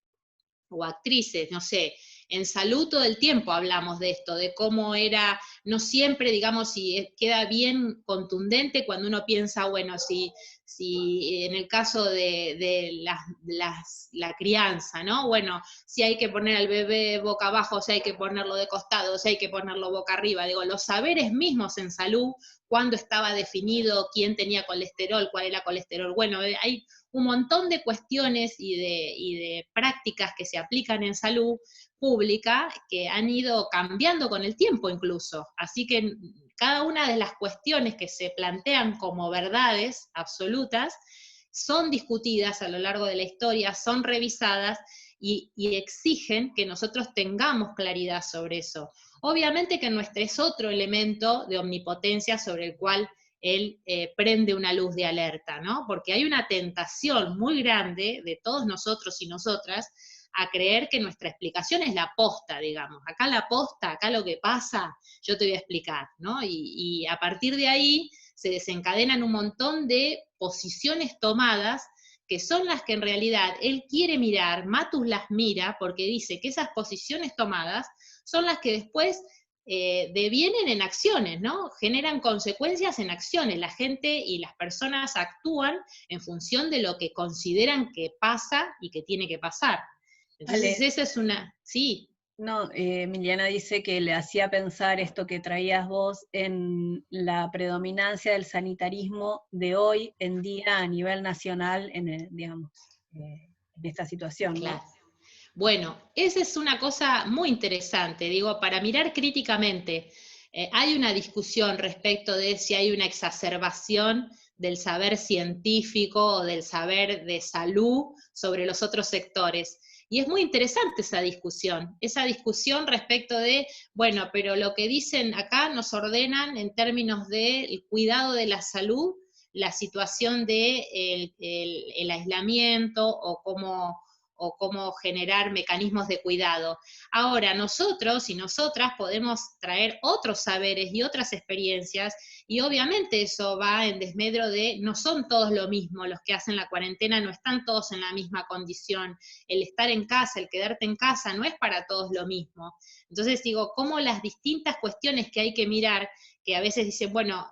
o actrices, no sé. En salud todo el tiempo hablamos de esto, de cómo era, no siempre, digamos, si queda bien contundente cuando uno piensa, bueno, si en el caso de la crianza, ¿no? Bueno, si hay que poner al bebé boca abajo, si hay que ponerlo de costado, si hay que ponerlo boca arriba, digo, los saberes mismos en salud, cuándo estaba definido quién tenía colesterol, cuál era colesterol, bueno, hay un montón de cuestiones y de prácticas que se aplican en salud pública que han ido cambiando con el tiempo incluso. Así que cada una de las cuestiones que se plantean como verdades absolutas son discutidas a lo largo de la historia, son revisadas y exigen que nosotros tengamos claridad sobre eso. Obviamente que nuestro es otro elemento de omnipotencia sobre el cual él prende una luz de alerta, ¿no? Porque hay una tentación muy grande de todos nosotros y nosotras a creer que nuestra explicación es la posta, digamos. Acá la posta, acá lo que pasa, yo te voy a explicar, ¿no? Y a partir de ahí se desencadenan un montón de posiciones tomadas que son las que en realidad él quiere mirar, Matus las mira, porque dice que esas posiciones tomadas son las que después devienen en acciones, ¿no? Generan consecuencias en acciones. La gente y las personas actúan en función de lo que consideran que pasa y que tiene que pasar. Entonces esa es una... Sí. No, Emiliana dice que le hacía pensar esto que traías vos en la predominancia del sanitarismo de hoy en día a nivel nacional en esta situación, ¿no? Claro. Bueno, esa es una cosa muy interesante, digo, para mirar críticamente. Hay una discusión respecto de si hay una exacerbación del saber científico o del saber de salud sobre los otros sectores. Y es muy interesante esa discusión respecto de, bueno, pero lo que dicen acá nos ordenan en términos del cuidado de la salud, la situación de el aislamiento o cómo generar mecanismos de cuidado. Ahora, nosotros y nosotras podemos traer otros saberes y otras experiencias, y obviamente eso va en desmedro de, no son todos lo mismo, los que hacen la cuarentena no están todos en la misma condición, el estar en casa, el quedarte en casa, no es para todos lo mismo. Entonces digo, cómo las distintas cuestiones que hay que mirar, que a veces dicen, bueno,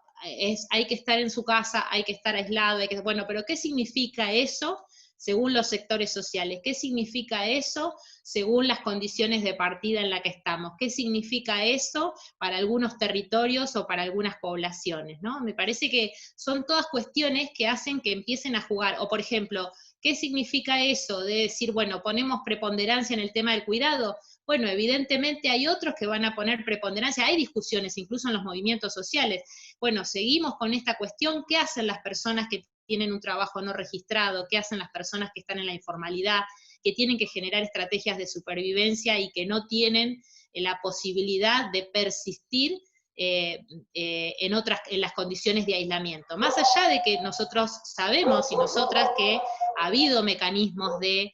hay que estar en su casa, hay que estar aislado, bueno, pero ¿qué significa eso según los sectores sociales? ¿Qué significa eso según las condiciones de partida en la que estamos? ¿Qué significa eso para algunos territorios o para algunas poblaciones, ¿no? Me parece que son todas cuestiones que hacen que empiecen a jugar. O, por ejemplo, ¿qué significa eso de decir, bueno, ponemos preponderancia en el tema del cuidado? Bueno, evidentemente hay otros que van a poner preponderancia, hay discusiones incluso en los movimientos sociales. Bueno, seguimos con esta cuestión, ¿qué hacen las personas que tienen un trabajo no registrado? ¿Qué hacen las personas que están en la informalidad, que tienen que generar estrategias de supervivencia y que no tienen la posibilidad de persistir en las condiciones de aislamiento? Más allá de que nosotros sabemos y nosotras que ha habido mecanismos de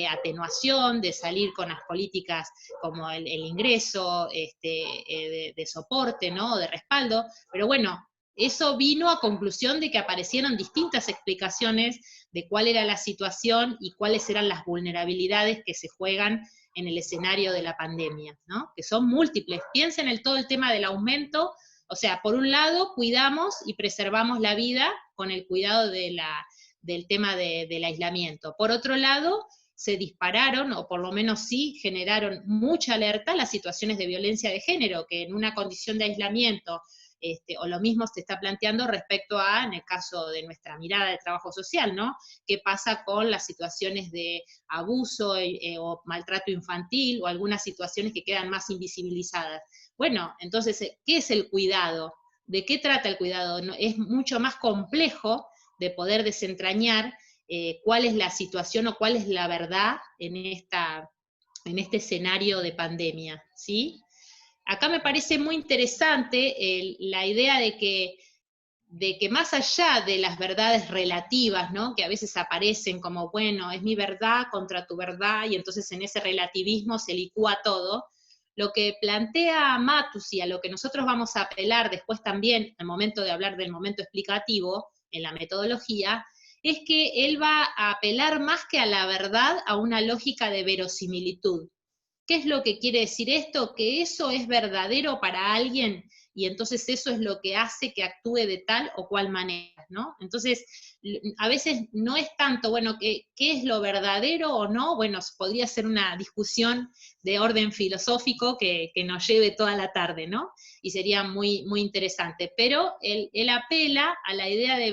atenuación, de salir con las políticas como el ingreso de soporte, ¿no? De respaldo, pero bueno, eso vino a conclusión de que aparecieron distintas explicaciones de cuál era la situación y cuáles eran las vulnerabilidades que se juegan en el escenario de la pandemia, ¿no? Que son múltiples. Piensen en todo el tema del aumento, o sea, por un lado, cuidamos y preservamos la vida con el cuidado del tema del aislamiento. Por otro lado, se dispararon, o por lo menos sí generaron mucha alerta las situaciones de violencia de género, que en una condición de aislamiento, o lo mismo se está planteando respecto a, en el caso de nuestra mirada de trabajo social, ¿no? ¿Qué pasa con las situaciones de abuso o maltrato infantil, o algunas situaciones que quedan más invisibilizadas? Bueno, entonces, ¿qué es el cuidado? ¿De qué trata el cuidado? Es mucho más complejo de poder desentrañar cuál es la situación o cuál es la verdad en este escenario de pandemia, ¿sí? Acá me parece muy interesante la idea de que más allá de las verdades relativas, ¿no? Que a veces aparecen como, bueno, es mi verdad contra tu verdad, y entonces en ese relativismo se licúa todo, lo que plantea Matus y a lo que nosotros vamos a apelar después también, al momento de hablar del momento explicativo, en la metodología, es que él va a apelar más que a la verdad, a una lógica de verosimilitud. ¿Qué es lo que quiere decir esto? Que eso es verdadero para alguien, y entonces eso es lo que hace que actúe de tal o cual manera, ¿no? Entonces, a veces no es tanto, bueno, ¿qué es lo verdadero o no? Bueno, podría ser una discusión de orden filosófico que nos lleve toda la tarde, ¿no? Y sería muy, muy interesante. Pero él apela a la idea de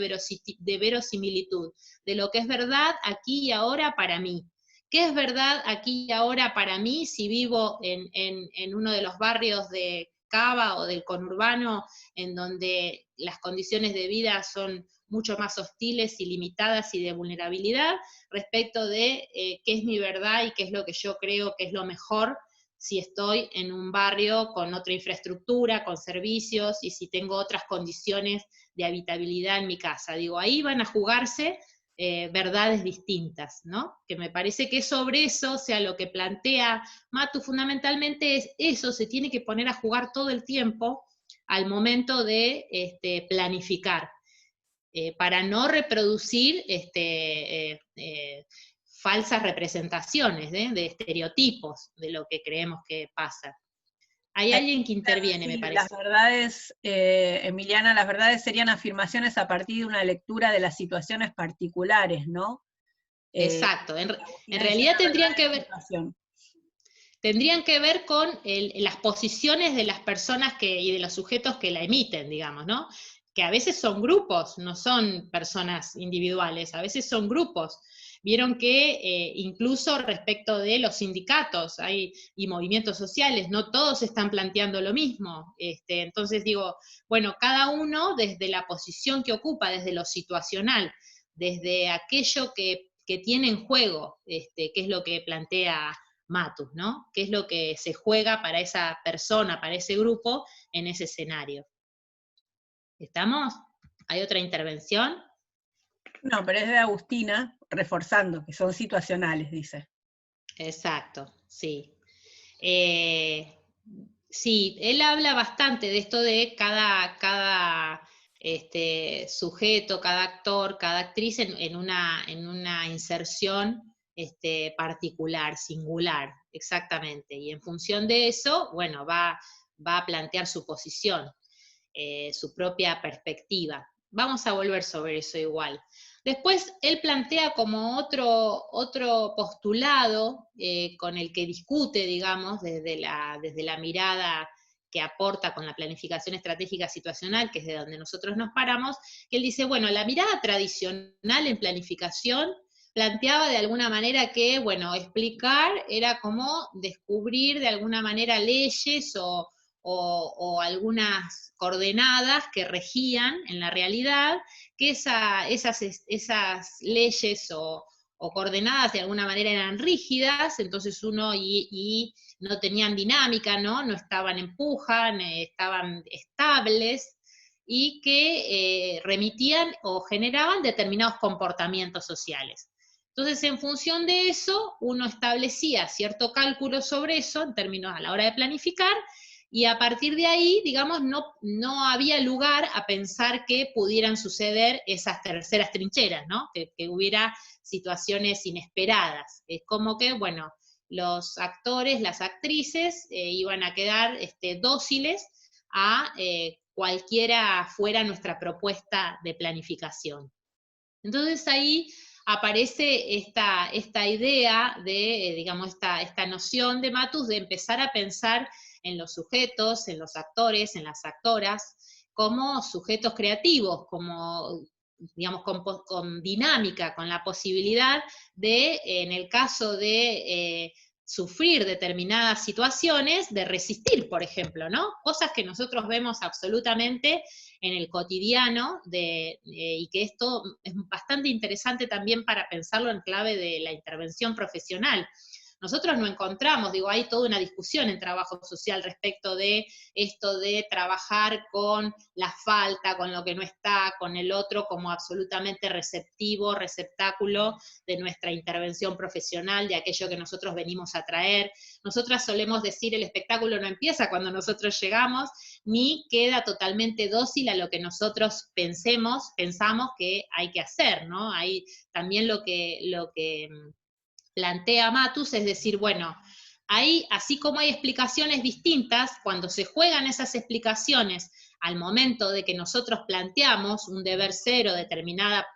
verosimilitud, de lo que es verdad aquí y ahora para mí. ¿Qué es verdad aquí y ahora para mí si vivo en uno de los barrios de Cava o del conurbano, en donde las condiciones de vida son mucho más hostiles y limitadas y de vulnerabilidad, respecto de qué es mi verdad y qué es lo que yo creo que es lo mejor si estoy en un barrio con otra infraestructura, con servicios, y si tengo otras condiciones de habitabilidad en mi casa? Digo, ahí van a jugarse verdades distintas, ¿no? Que me parece que sobre eso, o sea, lo que plantea Matu fundamentalmente es eso, se tiene que poner a jugar todo el tiempo al momento de planificar, para no reproducir falsas representaciones de estereotipos de lo que creemos que pasa. Hay alguien que interviene, me parece. Las verdades, Emiliana, las verdades serían afirmaciones a partir de una lectura de las situaciones particulares, ¿no? Exacto, en realidad tendrían que ver con las posiciones de las personas y de los sujetos que la emiten, digamos, ¿no? Que a veces son grupos, no son personas individuales, a veces son grupos. Vieron que incluso respecto de los sindicatos y movimientos sociales, no todos están planteando lo mismo. Entonces digo, bueno, cada uno desde la posición que ocupa, desde lo situacional, desde aquello que tiene en juego, que es lo que plantea Matus, ¿no? ¿Qué es lo que se juega para esa persona, para ese grupo, en ese escenario? ¿Estamos? ¿Hay otra intervención? No, pero es de Agustina, reforzando, que son situacionales, dice. Exacto, sí. Sí, él habla bastante de esto de cada sujeto, cada actor, cada actriz en una inserción particular, singular, exactamente. Y en función de eso, bueno, va a plantear su posición, su propia perspectiva. Vamos a volver sobre eso igual. Después él plantea como otro postulado con el que discute, digamos, desde la mirada que aporta con la planificación estratégica situacional, que es de donde nosotros nos paramos, que él dice, bueno, la mirada tradicional en planificación planteaba de alguna manera que, bueno, explicar era como descubrir de alguna manera leyes o algunas coordenadas que regían en la realidad, que esas leyes o coordenadas de alguna manera eran rígidas, entonces uno y no tenían dinámica, no estaban empujan, estaban estables, y que remitían o generaban determinados comportamientos sociales. Entonces, en función de eso, uno establecía cierto cálculo sobre eso, en términos a la hora de planificar, y a partir de ahí, digamos, no había lugar a pensar que pudieran suceder esas terceras trincheras, ¿no? Que hubiera situaciones inesperadas. Es como que, bueno, los actores, las actrices, iban a quedar dóciles a cualquiera fuera nuestra propuesta de planificación. Entonces ahí aparece esta idea de, digamos, esta noción de Matus de empezar a pensar en los sujetos, en los actores, en las actoras, como sujetos creativos, como, digamos, con dinámica, con la posibilidad de, en el caso de sufrir determinadas situaciones, de resistir, por ejemplo, ¿no? Cosas que nosotros vemos absolutamente en el cotidiano, y que esto es bastante interesante también para pensarlo en clave de la intervención profesional. Nosotros no encontramos, digo, hay toda una discusión en trabajo social respecto de esto de trabajar con la falta, con lo que no está, con el otro como absolutamente receptivo, receptáculo de nuestra intervención profesional, de aquello que nosotros venimos a traer. Nosotras solemos decir, el espectáculo no empieza cuando nosotros llegamos, ni queda totalmente dócil a lo que nosotros pensamos que hay que hacer, ¿no? Hay también lo que plantea Matus, es decir, bueno, así como hay explicaciones distintas, cuando se juegan esas explicaciones al momento de que nosotros planteamos un deber ser o determinada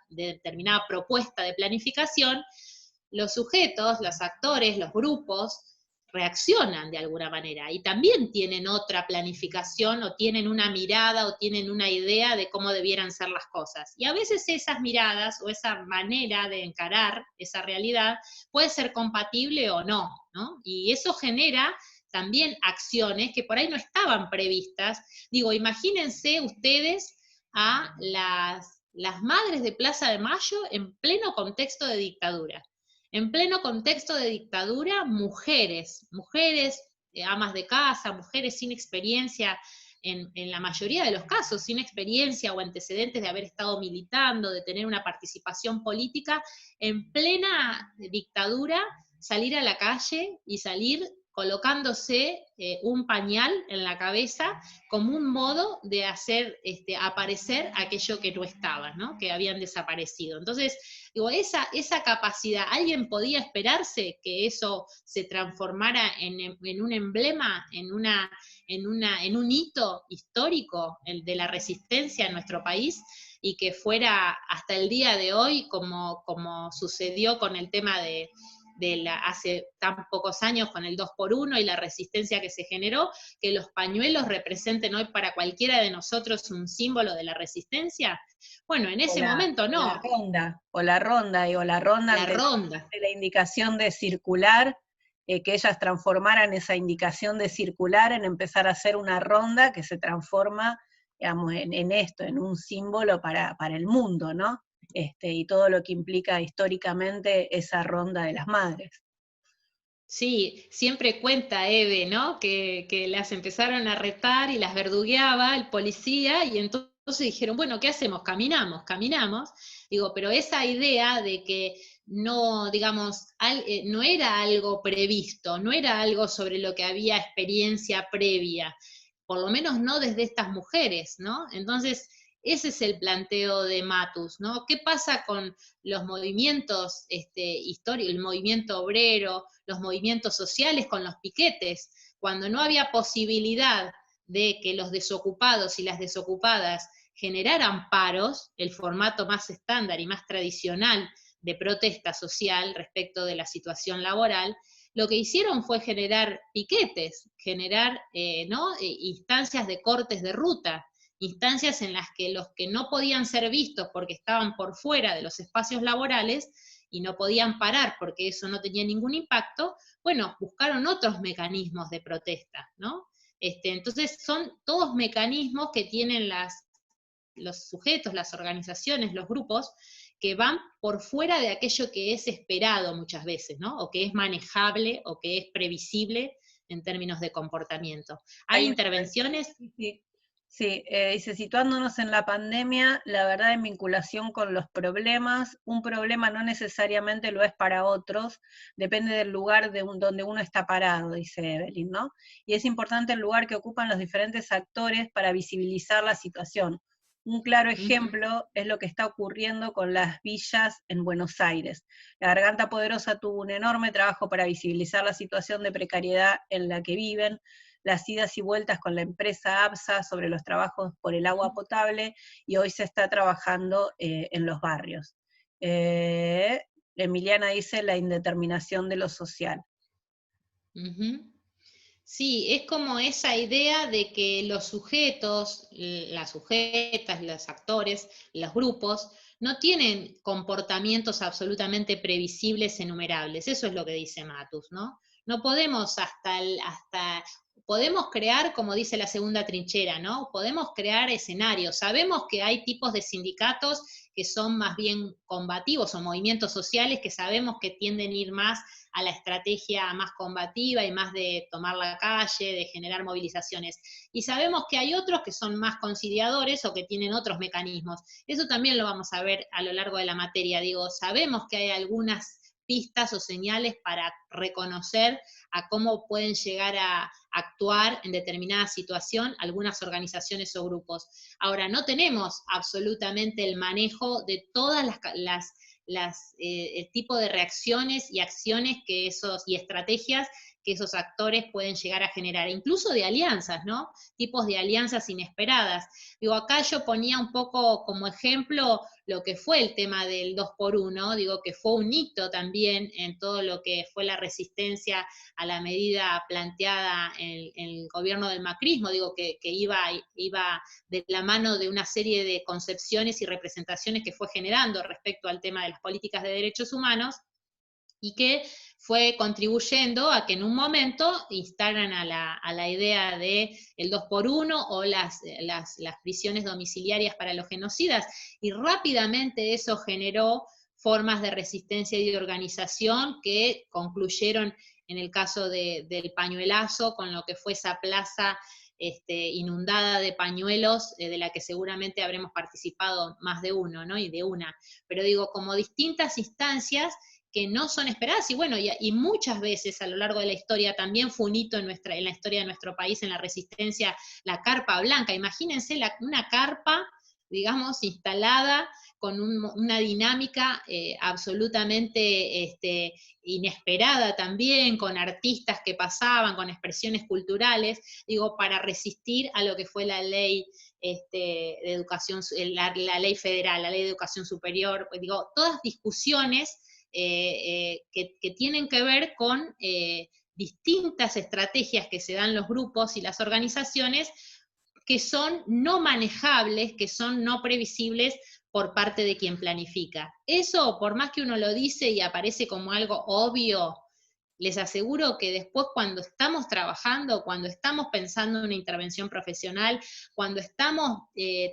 propuesta de planificación, los sujetos, los actores, los grupos, reaccionan de alguna manera y también tienen otra planificación o tienen una mirada o tienen una idea de cómo debieran ser las cosas. Y a veces esas miradas o esa manera de encarar esa realidad puede ser compatible o no, ¿no? Y eso genera también acciones que por ahí no estaban previstas. Digo, imagínense ustedes a las madres de Plaza de Mayo en pleno contexto de dictadura. En pleno contexto de dictadura, mujeres, amas de casa, mujeres sin experiencia, en la mayoría de los casos, sin experiencia o antecedentes de haber estado militando, de tener una participación política, en plena dictadura, salir a la calle y salir colocándose un pañal en la cabeza como un modo de hacer aparecer aquello que no estaba, ¿no? Que habían desaparecido. Entonces, digo, esa capacidad, ¿alguien podía esperarse que eso se transformara en un emblema, en un hito histórico, el de la resistencia en nuestro país, y que fuera hasta el día de hoy, como sucedió con el tema hace tan pocos años con el 2x1 y la resistencia que se generó, que los pañuelos representen hoy para cualquiera de nosotros un símbolo de la resistencia? Bueno, en ese momento no. La ronda de la indicación de circular, que ellas transformaran esa indicación de circular en empezar a hacer una ronda que se transforma, digamos, en esto, en un símbolo para el mundo, ¿no? Y todo lo que implica históricamente esa ronda de las madres. Sí, siempre cuenta Eve, ¿no? Que las empezaron a retar y las verdugueaba el policía, y entonces dijeron, bueno, ¿qué hacemos? Caminamos. Digo, pero esa idea de que no, digamos, no era algo previsto, no era algo sobre lo que había experiencia previa, por lo menos no desde estas mujeres, ¿no? Entonces, ese es el planteo de Matus, ¿no? ¿Qué pasa con los movimientos históricos, el movimiento obrero, los movimientos sociales con los piquetes, cuando no había posibilidad de que los desocupados y las desocupadas generaran paros, el formato más estándar y más tradicional de protesta social respecto de la situación laboral? Lo que hicieron fue generar piquetes, generar instancias de cortes de ruta, instancias en las que los que no podían ser vistos porque estaban por fuera de los espacios laborales y no podían parar porque eso no tenía ningún impacto, bueno, buscaron otros mecanismos de protesta, ¿no? Entonces son todos mecanismos que tienen los sujetos, las organizaciones, los grupos, que van por fuera de aquello que es esperado muchas veces, ¿no? O que es manejable, o que es previsible en términos de comportamiento. Hay intervenciones... Sí, dice, situándonos en la pandemia, la verdad en vinculación con los problemas, un problema no necesariamente lo es para otros, depende del lugar donde uno está parado, dice Evelyn, ¿no? Y es importante el lugar que ocupan los diferentes actores para visibilizar la situación. Un claro ejemplo es lo que está ocurriendo con las villas en Buenos Aires. La Garganta Poderosa tuvo un enorme trabajo para visibilizar la situación de precariedad en la que viven, las idas y vueltas con la empresa ABSA sobre los trabajos por el agua potable, y hoy se está trabajando en los barrios. Emiliana dice la indeterminación de lo social. Sí, es como esa idea de que los sujetos, las sujetas, los actores, los grupos, no tienen comportamientos absolutamente previsibles, enumerables. Eso es lo que dice Matus, ¿no? No podemos podemos crear, como dice la segunda trinchera, ¿no? Podemos crear escenarios. Sabemos que hay tipos de sindicatos que son más bien combativos, o movimientos sociales que sabemos que tienden a ir más a la estrategia más combativa y más de tomar la calle, de generar movilizaciones. Y sabemos que hay otros que son más conciliadores o que tienen otros mecanismos. Eso también lo vamos a ver a lo largo de la materia. Digo, sabemos que hay algunas pistas o señales para reconocer a cómo pueden llegar a actuar en determinada situación algunas organizaciones o grupos. Ahora, no tenemos absolutamente el manejo de todas el tipo de reacciones y acciones y estrategias que esos actores pueden llegar a generar, incluso de alianzas, ¿no? Tipos de alianzas inesperadas. Digo, acá yo ponía un poco como ejemplo lo que fue el tema del 2x1, digo que fue un hito también en todo lo que fue la resistencia a la medida planteada en el gobierno del macrismo, digo que iba de la mano de una serie de concepciones y representaciones que fue generando respecto al tema de las políticas de derechos humanos, y que fue contribuyendo a que en un momento instalan a la idea de el 2x1 o las prisiones domiciliarias para los genocidas, y rápidamente eso generó formas de resistencia y de organización que concluyeron en el caso del pañuelazo, con lo que fue esa plaza inundada de pañuelos, de la que seguramente habremos participado más de uno, ¿no? Y de una. Pero digo, como distintas instancias que no son esperadas, y bueno, y muchas veces a lo largo de la historia también fue un hito en la historia de nuestro país, en la resistencia, la carpa blanca. Imagínense una carpa, digamos, instalada con una dinámica absolutamente inesperada también, con artistas que pasaban, con expresiones culturales, digo, para resistir a lo que fue la ley de educación, la ley federal, la ley de educación superior, pues, digo, todas discusiones que tienen que ver con distintas estrategias que se dan los grupos y las organizaciones, que son no manejables, que son no previsibles por parte de quien planifica. Eso, por más que uno lo dice y aparece como algo obvio, les aseguro que después, cuando estamos trabajando, cuando estamos pensando en una intervención profesional, cuando estamos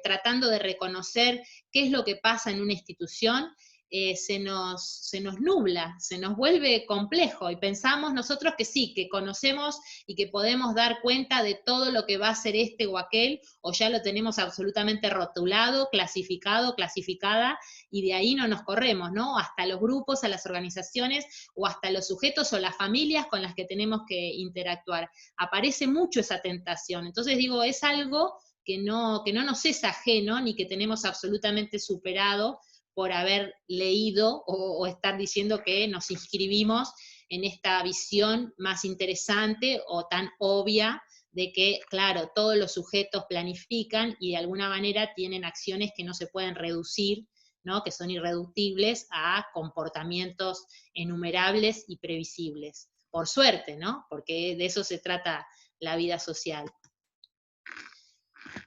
tratando de reconocer qué es lo que pasa en una institución, se nos nubla, se nos vuelve complejo, y pensamos nosotros que sí, que conocemos y que podemos dar cuenta de todo lo que va a ser este o aquel, o ya lo tenemos absolutamente rotulado, clasificado, clasificada, y de ahí no nos corremos, ¿no? Hasta los grupos, a las organizaciones, o hasta los sujetos o las familias con las que tenemos que interactuar. Aparece mucho esa tentación. Entonces digo, es algo que no nos es ajeno, ni que tenemos absolutamente superado por haber leído o estar diciendo que nos inscribimos en esta visión más interesante o tan obvia de que, claro, todos los sujetos planifican y de alguna manera tienen acciones que no se pueden reducir, ¿no? Que son irreductibles a comportamientos enumerables y previsibles. Por suerte, ¿no? Porque de eso se trata la vida social.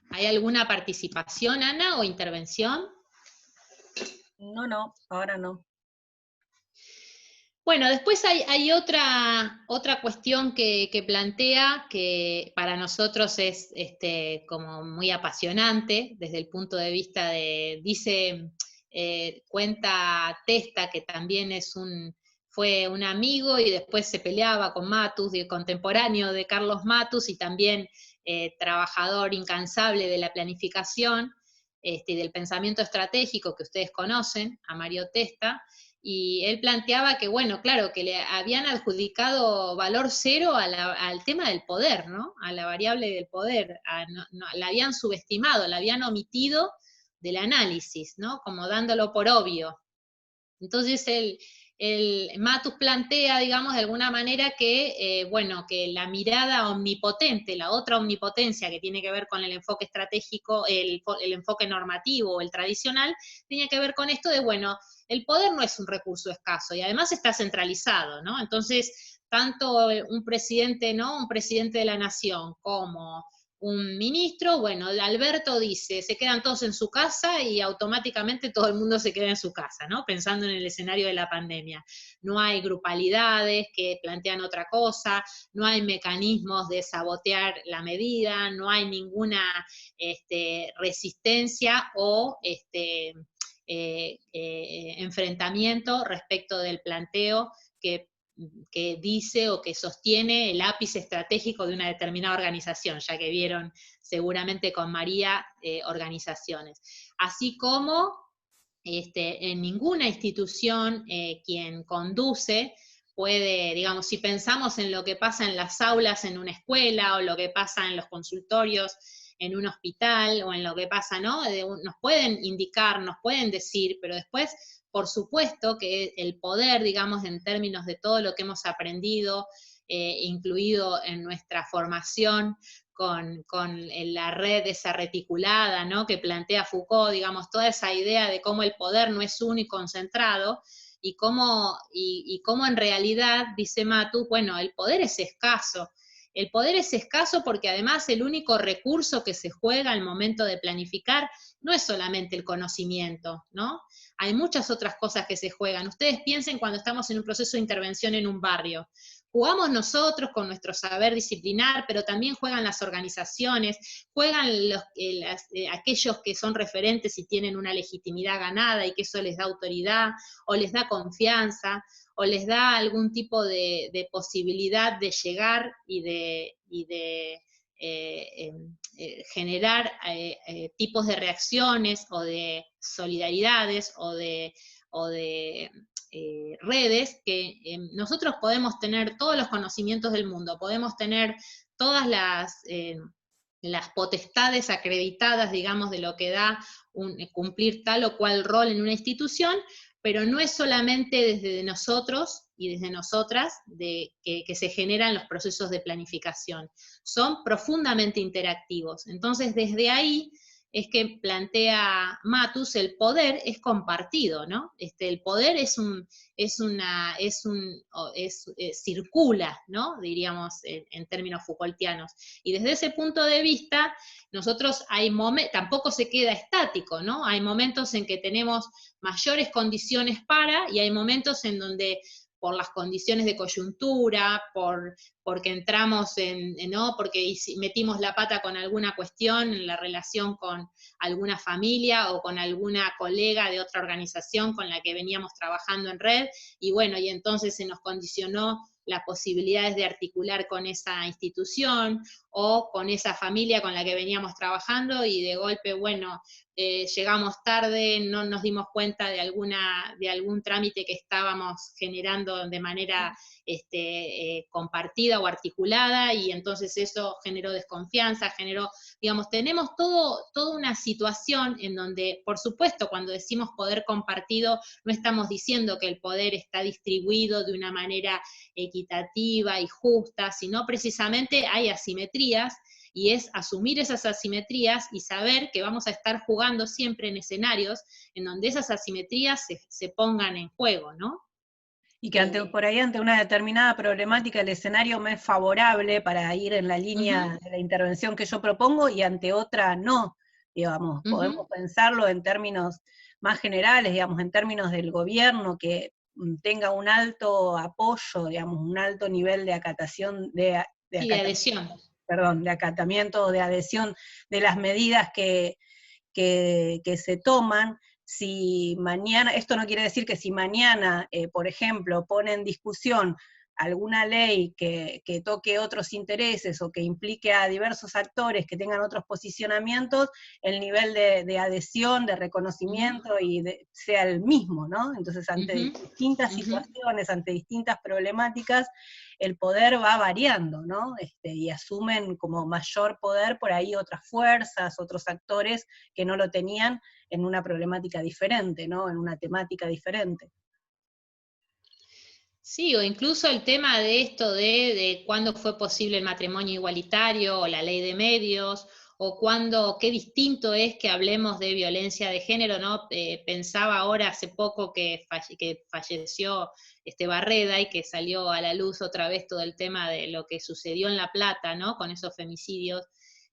¿Hay alguna participación, Ana, o intervención? No, ahora no. Bueno, después hay otra cuestión que plantea, que para nosotros es como muy apasionante desde el punto de vista cuenta Testa, que también fue un amigo y después se peleaba con Matus, contemporáneo de Carlos Matus, y también trabajador incansable de la planificación y del pensamiento estratégico que ustedes conocen, a Mario Testa, y él planteaba que, bueno, claro, que le habían adjudicado valor cero al tema del poder, ¿no? A la variable del poder, la habían subestimado, la habían omitido del análisis, ¿no? Como dándolo por obvio. Entonces Matus plantea, digamos, de alguna manera que, bueno, que la mirada omnipotente, la otra omnipotencia que tiene que ver con el enfoque estratégico, el enfoque normativo, el tradicional, tiene que ver con esto de, bueno, el poder no es un recurso escaso y además está centralizado, ¿no? Entonces, tanto un presidente, ¿no? Un presidente de la nación como un ministro, bueno, Alberto dice, se quedan todos en su casa y automáticamente todo el mundo se queda en su casa, ¿no? Pensando en el escenario de la pandemia. No hay grupalidades que plantean otra cosa, no hay mecanismos de sabotear la medida, no hay ninguna resistencia o enfrentamiento respecto del planteo que dice o que sostiene el ápice estratégico de una determinada organización, ya que vieron seguramente con María organizaciones. Así como en ninguna institución quien conduce puede, digamos, si pensamos en lo que pasa en las aulas en una escuela o lo que pasa en los consultorios en un hospital o en lo que pasa, ¿no? Nos pueden indicar, nos pueden decir, pero después, por supuesto que el poder, digamos, en términos de todo lo que hemos aprendido, incluido en nuestra formación con la red esa reticulada, ¿no? Que plantea Foucault, digamos, toda esa idea de cómo el poder no es uno y concentrado, y cómo en realidad, dice Matus, bueno, el poder es escaso. El poder es escaso porque además el único recurso que se juega al momento de planificar no es solamente el conocimiento, ¿no? Hay muchas otras cosas que se juegan. Ustedes piensen cuando estamos en un proceso de intervención en un barrio. Jugamos nosotros con nuestro saber disciplinar, pero también juegan las organizaciones, juegan aquellos que son referentes y tienen una legitimidad ganada y que eso les da autoridad o les da confianza, o les da algún tipo de posibilidad de llegar y de generar tipos de reacciones o de solidaridades o de redes que nosotros podemos tener todos los conocimientos del mundo, podemos tener todas las potestades acreditadas, digamos, de lo que da cumplir tal o cual rol en una institución, pero no es solamente desde nosotros y desde nosotras que se generan los procesos de planificación, son profundamente interactivos. Entonces, desde ahí es que plantea Matus, el poder es compartido, ¿no? El poder circula, ¿no? Diríamos en términos Foucaultianos. Y desde ese punto de vista, nosotros tampoco se queda estático, ¿no? Hay momentos en que tenemos mayores condiciones y hay momentos en donde por las condiciones de coyuntura, porque entramos ¿no? Porque metimos la pata con alguna cuestión en la relación con alguna familia o con alguna colega de otra organización con la que veníamos trabajando en red, y bueno, y entonces se nos condicionó las posibilidades de articular con esa institución o con esa familia con la que veníamos trabajando, y de golpe, bueno, llegamos tarde, no nos dimos cuenta de algún trámite que estábamos generando de manera compartida o articulada, y entonces eso generó desconfianza, digamos, tenemos toda una situación en donde, por supuesto, cuando decimos poder compartido, no estamos diciendo que el poder está distribuido de una manera equitativa y justa, sino precisamente hay asimetrías, y es asumir esas asimetrías y saber que vamos a estar jugando siempre en escenarios en donde esas asimetrías se pongan en juego, ¿no? Y que por ahí ante una determinada problemática el escenario me es favorable para ir en la línea de la intervención que yo propongo, y ante otra no, digamos. Podemos pensarlo en términos más generales, digamos, en términos del gobierno, que tenga un alto apoyo, digamos, un alto nivel de acatación, de adhesión. Perdón, de acatamiento, de adhesión de las medidas que se toman. Si mañana, esto no quiere decir que si mañana, por ejemplo, pone en discusión alguna ley que toque otros intereses o que implique a diversos actores que tengan otros posicionamientos, el nivel de adhesión, de reconocimiento sea el mismo, ¿no? Entonces, ante distintas situaciones, ante distintas problemáticas, el poder va variando, ¿no? Y asumen como mayor poder por ahí otras fuerzas, otros actores que no lo tenían en una problemática diferente, ¿no? En una temática diferente. Sí, o incluso el tema de esto de cuándo fue posible el matrimonio igualitario, o la ley de medios, o qué distinto es que hablemos de violencia de género, ¿no? Pensaba ahora hace poco que falleció Barreda y que salió a la luz otra vez todo el tema de lo que sucedió en La Plata, ¿no? Con esos femicidios.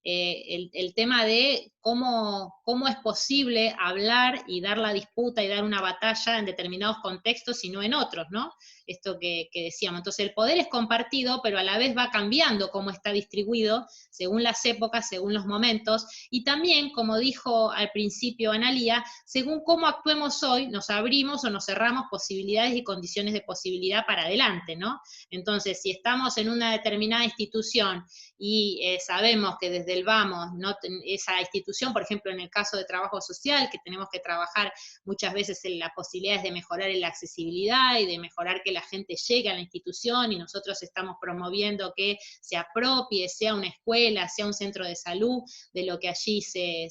El tema de cómo es posible hablar y dar la disputa y dar una batalla en determinados contextos y no en otros, ¿no? Esto que decíamos. Entonces el poder es compartido, pero a la vez va cambiando cómo está distribuido según las épocas, según los momentos, y también, como dijo al principio Analía, según cómo actuemos hoy, nos abrimos o nos cerramos posibilidades y condiciones de posibilidad para adelante, ¿no? Entonces, si estamos en una determinada institución y sabemos que desde el vamos, ¿no? Esa institución, por ejemplo, en el caso de trabajo social, que tenemos que trabajar muchas veces en las posibilidades de mejorar en la accesibilidad y de mejorar que la gente llegue a la institución, y nosotros estamos promoviendo que se apropie, sea una escuela, sea un centro de salud, de lo que allí se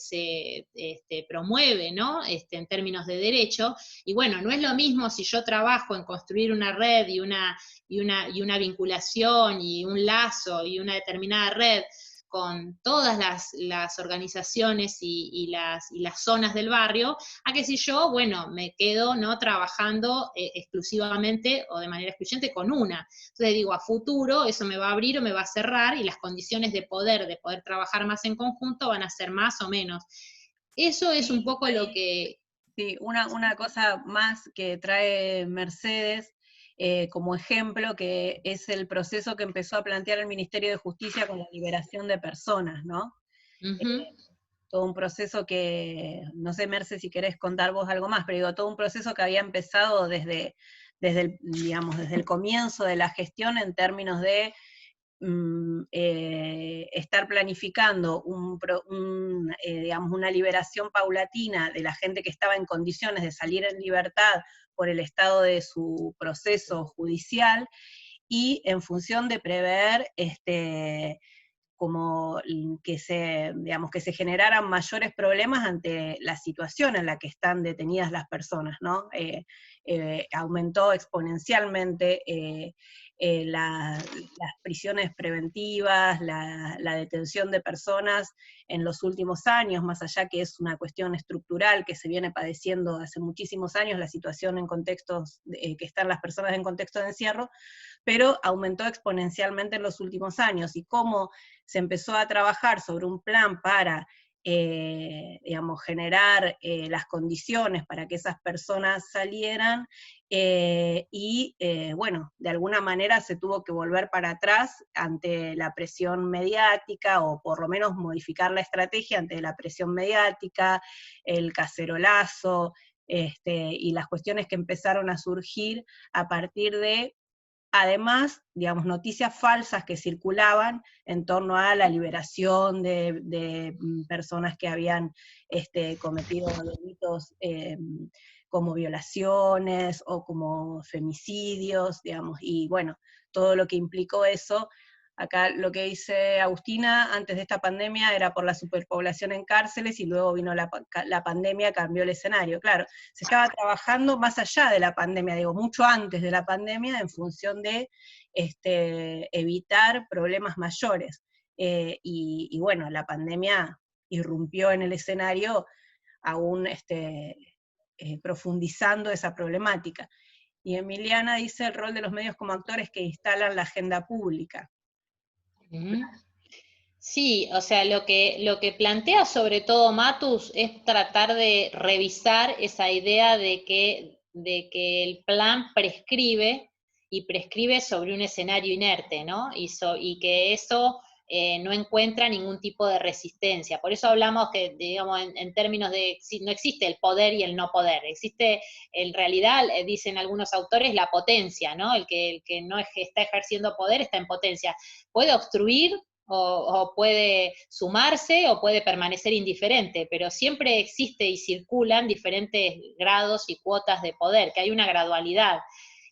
promueve, ¿no? En términos de derecho. Y bueno, no es lo mismo si yo trabajo en construir una red y una vinculación y un lazo y una determinada red con todas las organizaciones y las zonas del barrio, a que si yo, bueno, me quedo, ¿no?, trabajando exclusivamente o de manera excluyente con una. Entonces digo, a futuro eso me va a abrir o me va a cerrar, y las condiciones de poder trabajar más en conjunto van a ser más o menos. Eso es un poco lo que... Sí, una cosa más que trae Mercedes como ejemplo, que es el proceso que empezó a plantear el Ministerio de Justicia con la liberación de personas, ¿no? Todo un proceso que, no sé, Merce, si querés contar vos algo más, pero digo, todo un proceso que había empezado desde el comienzo de la gestión en términos de estar planificando una liberación paulatina de la gente que estaba en condiciones de salir en libertad por el estado de su proceso judicial, y en función de prever como que se generaran mayores problemas ante la situación en la que están detenidas las personas, ¿no? Aumentó exponencialmente las prisiones preventivas, la detención de personas en los últimos años, más allá que es una cuestión estructural que se viene padeciendo hace muchísimos años, la situación en contextos que están las personas en contexto de encierro, pero aumentó exponencialmente en los últimos años, y cómo se empezó a trabajar sobre un plan para generar las condiciones para que esas personas salieran, bueno, de alguna manera se tuvo que volver para atrás ante la presión mediática, o por lo menos modificar la estrategia ante la presión mediática, el cacerolazo, y las cuestiones que empezaron a surgir a partir de, además, noticias falsas que circulaban en torno a la liberación de personas que habían cometido delitos como violaciones o como femicidios, y bueno, todo lo que implicó eso. Acá lo que dice Agustina, antes de esta pandemia era por la superpoblación en cárceles, y luego vino la pandemia, cambió el escenario. Claro, se estaba trabajando más allá de la pandemia, mucho antes de la pandemia, en función de evitar problemas mayores. Y bueno, la pandemia irrumpió en el escenario aún profundizando esa problemática. Y Emiliana dice el rol de los medios como actores que instalan la agenda pública. Sí, o sea, lo que plantea sobre todo Matus es tratar de revisar esa idea de que el plan prescribe, y prescribe sobre un escenario inerte, ¿no? Y que eso no encuentra ningún tipo de resistencia. Por eso hablamos que, digamos, en términos de, no existe el poder y el no poder, existe, en realidad, dicen algunos autores, la potencia, ¿no? El que no está ejerciendo poder está en potencia. Puede obstruir, o puede sumarse, o puede permanecer indiferente, pero siempre existe y circulan diferentes grados y cuotas de poder, que hay una gradualidad.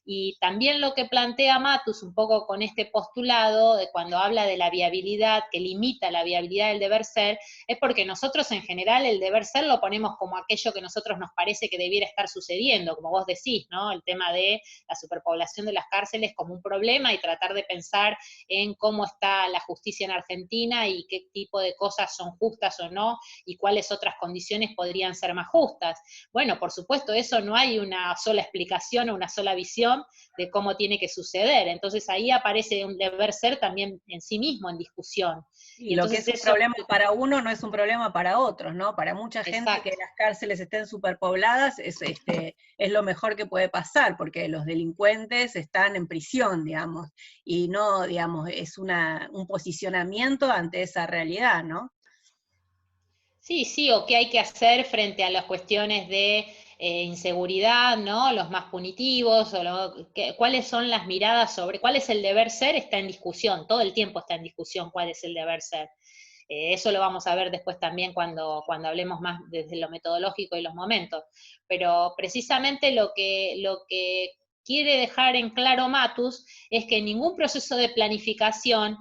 Y también lo que plantea Matus un poco con este postulado, de cuando habla de la viabilidad, que limita la viabilidad del deber ser, es porque nosotros en general el deber ser lo ponemos como aquello que a nosotros nos parece que debiera estar sucediendo, como vos decís, ¿no? El tema de la superpoblación de las cárceles como un problema, y tratar de pensar en cómo está la justicia en Argentina y qué tipo de cosas son justas o no, y cuáles otras condiciones podrían ser más justas. Bueno, por supuesto, eso no hay una sola explicación o una sola visión de cómo tiene que suceder. Entonces ahí aparece un deber ser también en sí mismo en discusión. Y lo que es un problema para uno no es un problema para otros, ¿no? Para mucha gente que las cárceles estén superpobladas es lo mejor que puede pasar, porque los delincuentes están en prisión, digamos, y no, digamos, es un posicionamiento ante esa realidad, ¿no? Sí, sí, o qué hay que hacer frente a las cuestiones de inseguridad, ¿no? Los más punitivos, cuáles son las miradas sobre, cuál es el deber ser, está en discusión, todo el tiempo está en discusión cuál es el deber ser. Eso lo vamos a ver después también cuando hablemos más desde lo metodológico y los momentos. Pero precisamente lo que quiere dejar en claro Matus es que ningún proceso de planificación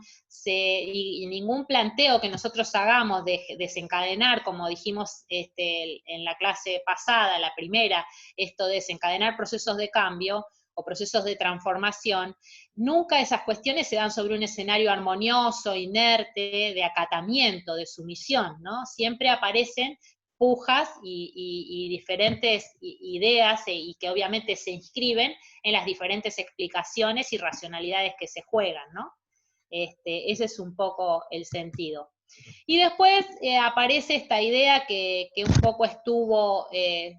y ningún planteo que nosotros hagamos de desencadenar, como dijimos en la clase pasada, la primera, esto de desencadenar procesos de cambio o procesos de transformación, nunca esas cuestiones se dan sobre un escenario armonioso, inerte, de acatamiento, de sumisión, ¿no? Siempre aparecen pujas y diferentes ideas y que obviamente se inscriben en las diferentes explicaciones y racionalidades que se juegan, ¿no? Ese es un poco el sentido. Y después aparece esta idea que un poco estuvo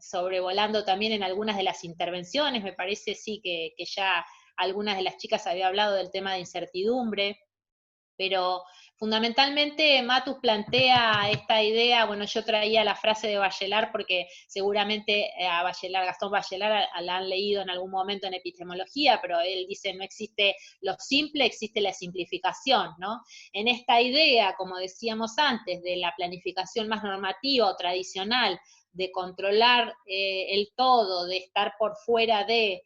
sobrevolando también en algunas de las intervenciones, me parece sí que ya algunas de las chicas habían hablado del tema de incertidumbre, pero fundamentalmente Matus plantea esta idea, bueno, yo traía la frase de Bachelard porque seguramente a Gastón Bachelard la han leído en algún momento en epistemología, pero él dice no existe lo simple, existe la simplificación, ¿no? En esta idea, como decíamos antes, de la planificación más normativa o tradicional, de controlar el todo, de estar por fuera de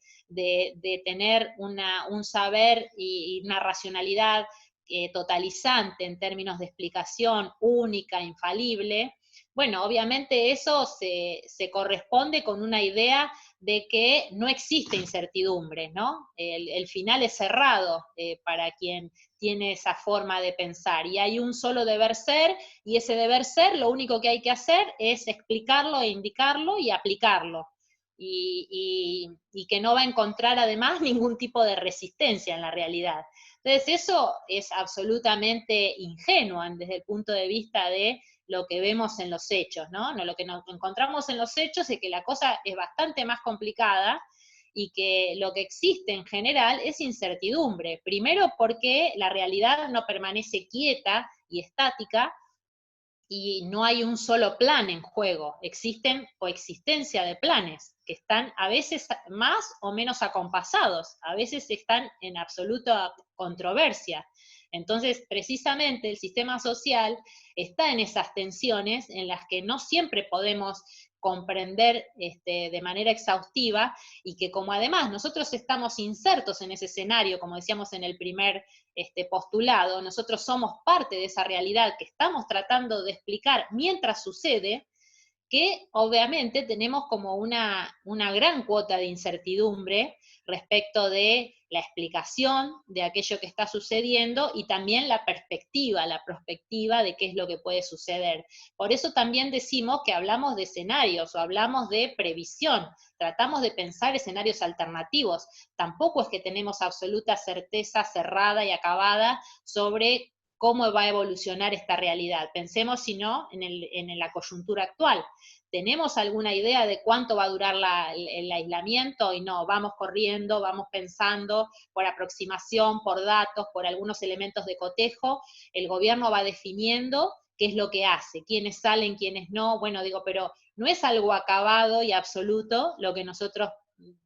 tener un saber y una racionalidad totalizante en términos de explicación única, infalible, bueno, obviamente eso se corresponde con una idea de que no existe incertidumbre, ¿no? El final es cerrado para quien tiene esa forma de pensar, y hay un solo deber ser, y ese deber ser lo único que hay que hacer es explicarlo e indicarlo y aplicarlo. Y que no va a encontrar además ningún tipo de resistencia en la realidad. Entonces eso es absolutamente ingenuo desde el punto de vista de lo que vemos en los hechos, ¿no? Lo que nos encontramos en los hechos es que la cosa es bastante más complicada y que lo que existe en general es incertidumbre. Primero porque la realidad no permanece quieta y estática, y no hay un solo plan en juego, existen coexistencia de planes que están a veces más o menos acompasados, a veces están en absoluta controversia. Entonces, precisamente el sistema social está en esas tensiones en las que no siempre podemos comprender de manera exhaustiva, y que como además nosotros estamos insertos en ese escenario, como decíamos en el primer postulado, nosotros somos parte de esa realidad que estamos tratando de explicar mientras sucede, que obviamente tenemos como una gran cuota de incertidumbre respecto de la explicación de aquello que está sucediendo y también la perspectiva, la prospectiva de qué es lo que puede suceder. Por eso también decimos que hablamos de escenarios o hablamos de previsión, tratamos de pensar escenarios alternativos. Tampoco es que tenemos absoluta certeza cerrada y acabada sobre cómo va a evolucionar esta realidad. Pensemos, si no, en la coyuntura actual. ¿tenemos alguna idea de cuánto va a durar el aislamiento? Y no, vamos corriendo, vamos pensando por aproximación, por datos, por algunos elementos de cotejo, el gobierno va definiendo qué es lo que hace, quiénes salen, quiénes no, bueno, digo, pero no es algo acabado y absoluto lo que nosotros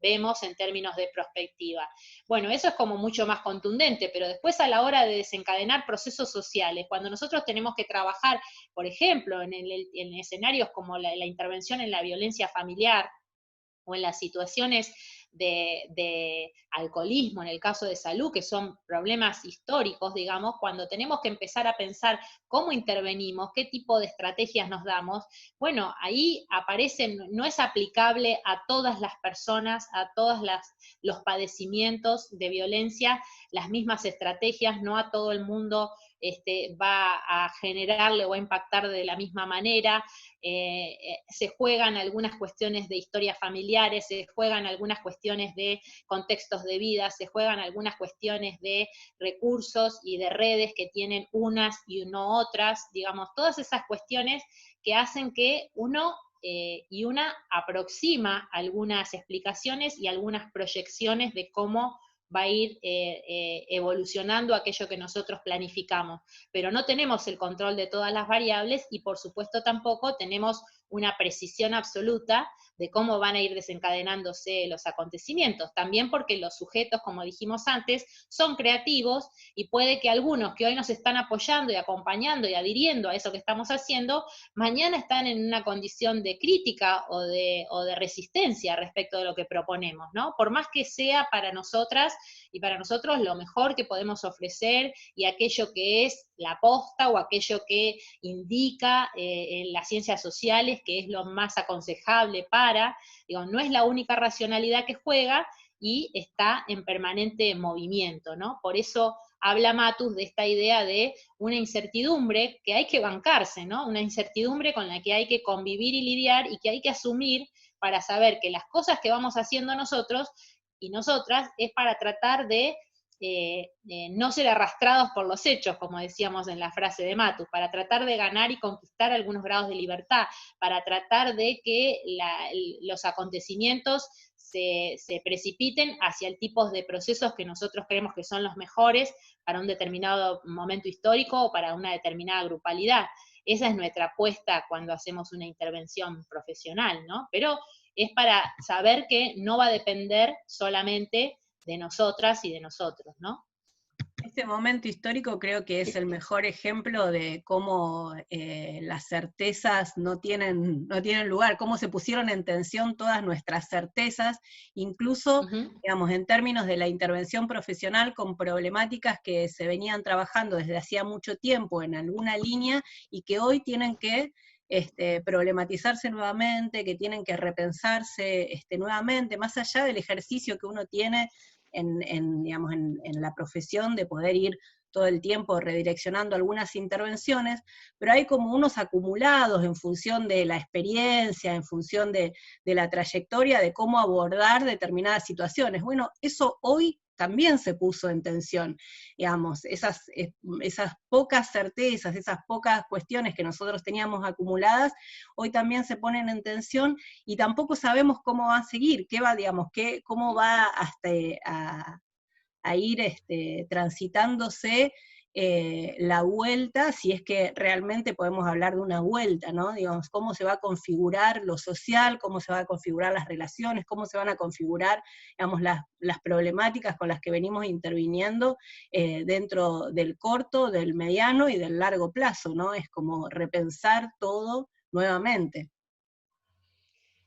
vemos en términos de prospectiva. Bueno, eso es como mucho más contundente, pero después a la hora de desencadenar procesos sociales, cuando nosotros tenemos que trabajar, por ejemplo, en escenarios como la intervención en la violencia familiar, o en las situaciones de alcoholismo, en el caso de salud, que son problemas históricos, digamos, cuando tenemos que empezar a pensar cómo intervenimos, qué tipo de estrategias nos damos, bueno, ahí aparecen, no es aplicable a todas las personas, a todos los padecimientos de violencia, las mismas estrategias, no a todo el mundo va a generarle o a impactar de la misma manera, se juegan algunas cuestiones de historias familiares, se juegan algunas cuestiones de contextos de vida, se juegan algunas cuestiones de recursos y de redes que tienen unas y no otras, digamos, todas esas cuestiones que hacen que uno y una aproxima algunas explicaciones y algunas proyecciones de cómo va a ir evolucionando aquello que nosotros planificamos. Pero no tenemos el control de todas las variables y por supuesto tampoco tenemos una precisión absoluta de cómo van a ir desencadenándose los acontecimientos. También porque los sujetos, como dijimos antes, son creativos y puede que algunos que hoy nos están apoyando y acompañando y adhiriendo a eso que estamos haciendo, mañana están en una condición de crítica o de resistencia respecto de lo que proponemos, ¿no? Por más que sea para nosotras y para nosotros lo mejor que podemos ofrecer y aquello que es la posta o aquello que indica en las ciencias sociales que es lo más aconsejable para, digo, no es la única racionalidad que juega y está en permanente movimiento, ¿no? Por eso habla Matus de esta idea de una incertidumbre que hay que bancarse, ¿no? Una incertidumbre con la que hay que convivir y lidiar y que hay que asumir para saber que las cosas que vamos haciendo nosotros y nosotras es para tratar de no ser arrastrados por los hechos, como decíamos en la frase de Matus, para tratar de ganar y conquistar algunos grados de libertad, para tratar de que los acontecimientos se precipiten hacia el tipo de procesos que nosotros creemos que son los mejores para un determinado momento histórico o para una determinada grupalidad. Esa es nuestra apuesta cuando hacemos una intervención profesional, ¿no? Pero es para saber que no va a depender solamente de nosotras y de nosotros, ¿no? Este momento histórico creo que es el mejor ejemplo de cómo las certezas no tienen lugar, cómo se pusieron en tensión todas nuestras certezas, incluso, digamos, en términos de la intervención profesional con problemáticas que se venían trabajando desde hacía mucho tiempo en alguna línea y que hoy tienen que problematizarse nuevamente, que tienen que repensarse nuevamente, más allá del ejercicio que uno tiene digamos, en la profesión de poder ir todo el tiempo redireccionando algunas intervenciones, pero hay como unos acumulados en función de la experiencia, en función de la trayectoria, de cómo abordar determinadas situaciones. Bueno, eso hoy también se puso en tensión, digamos, esas pocas certezas, esas pocas cuestiones que nosotros teníamos acumuladas, hoy también se ponen en tensión y tampoco sabemos cómo va a seguir, cómo va a ir transitándose la vuelta, si es que realmente podemos hablar de una vuelta, ¿no? Digamos, cómo se va a configurar lo social, cómo se van a configurar las relaciones, cómo se van a configurar, digamos, las problemáticas con las que venimos interviniendo dentro del corto, del mediano y del largo plazo, ¿no? Es como repensar todo nuevamente.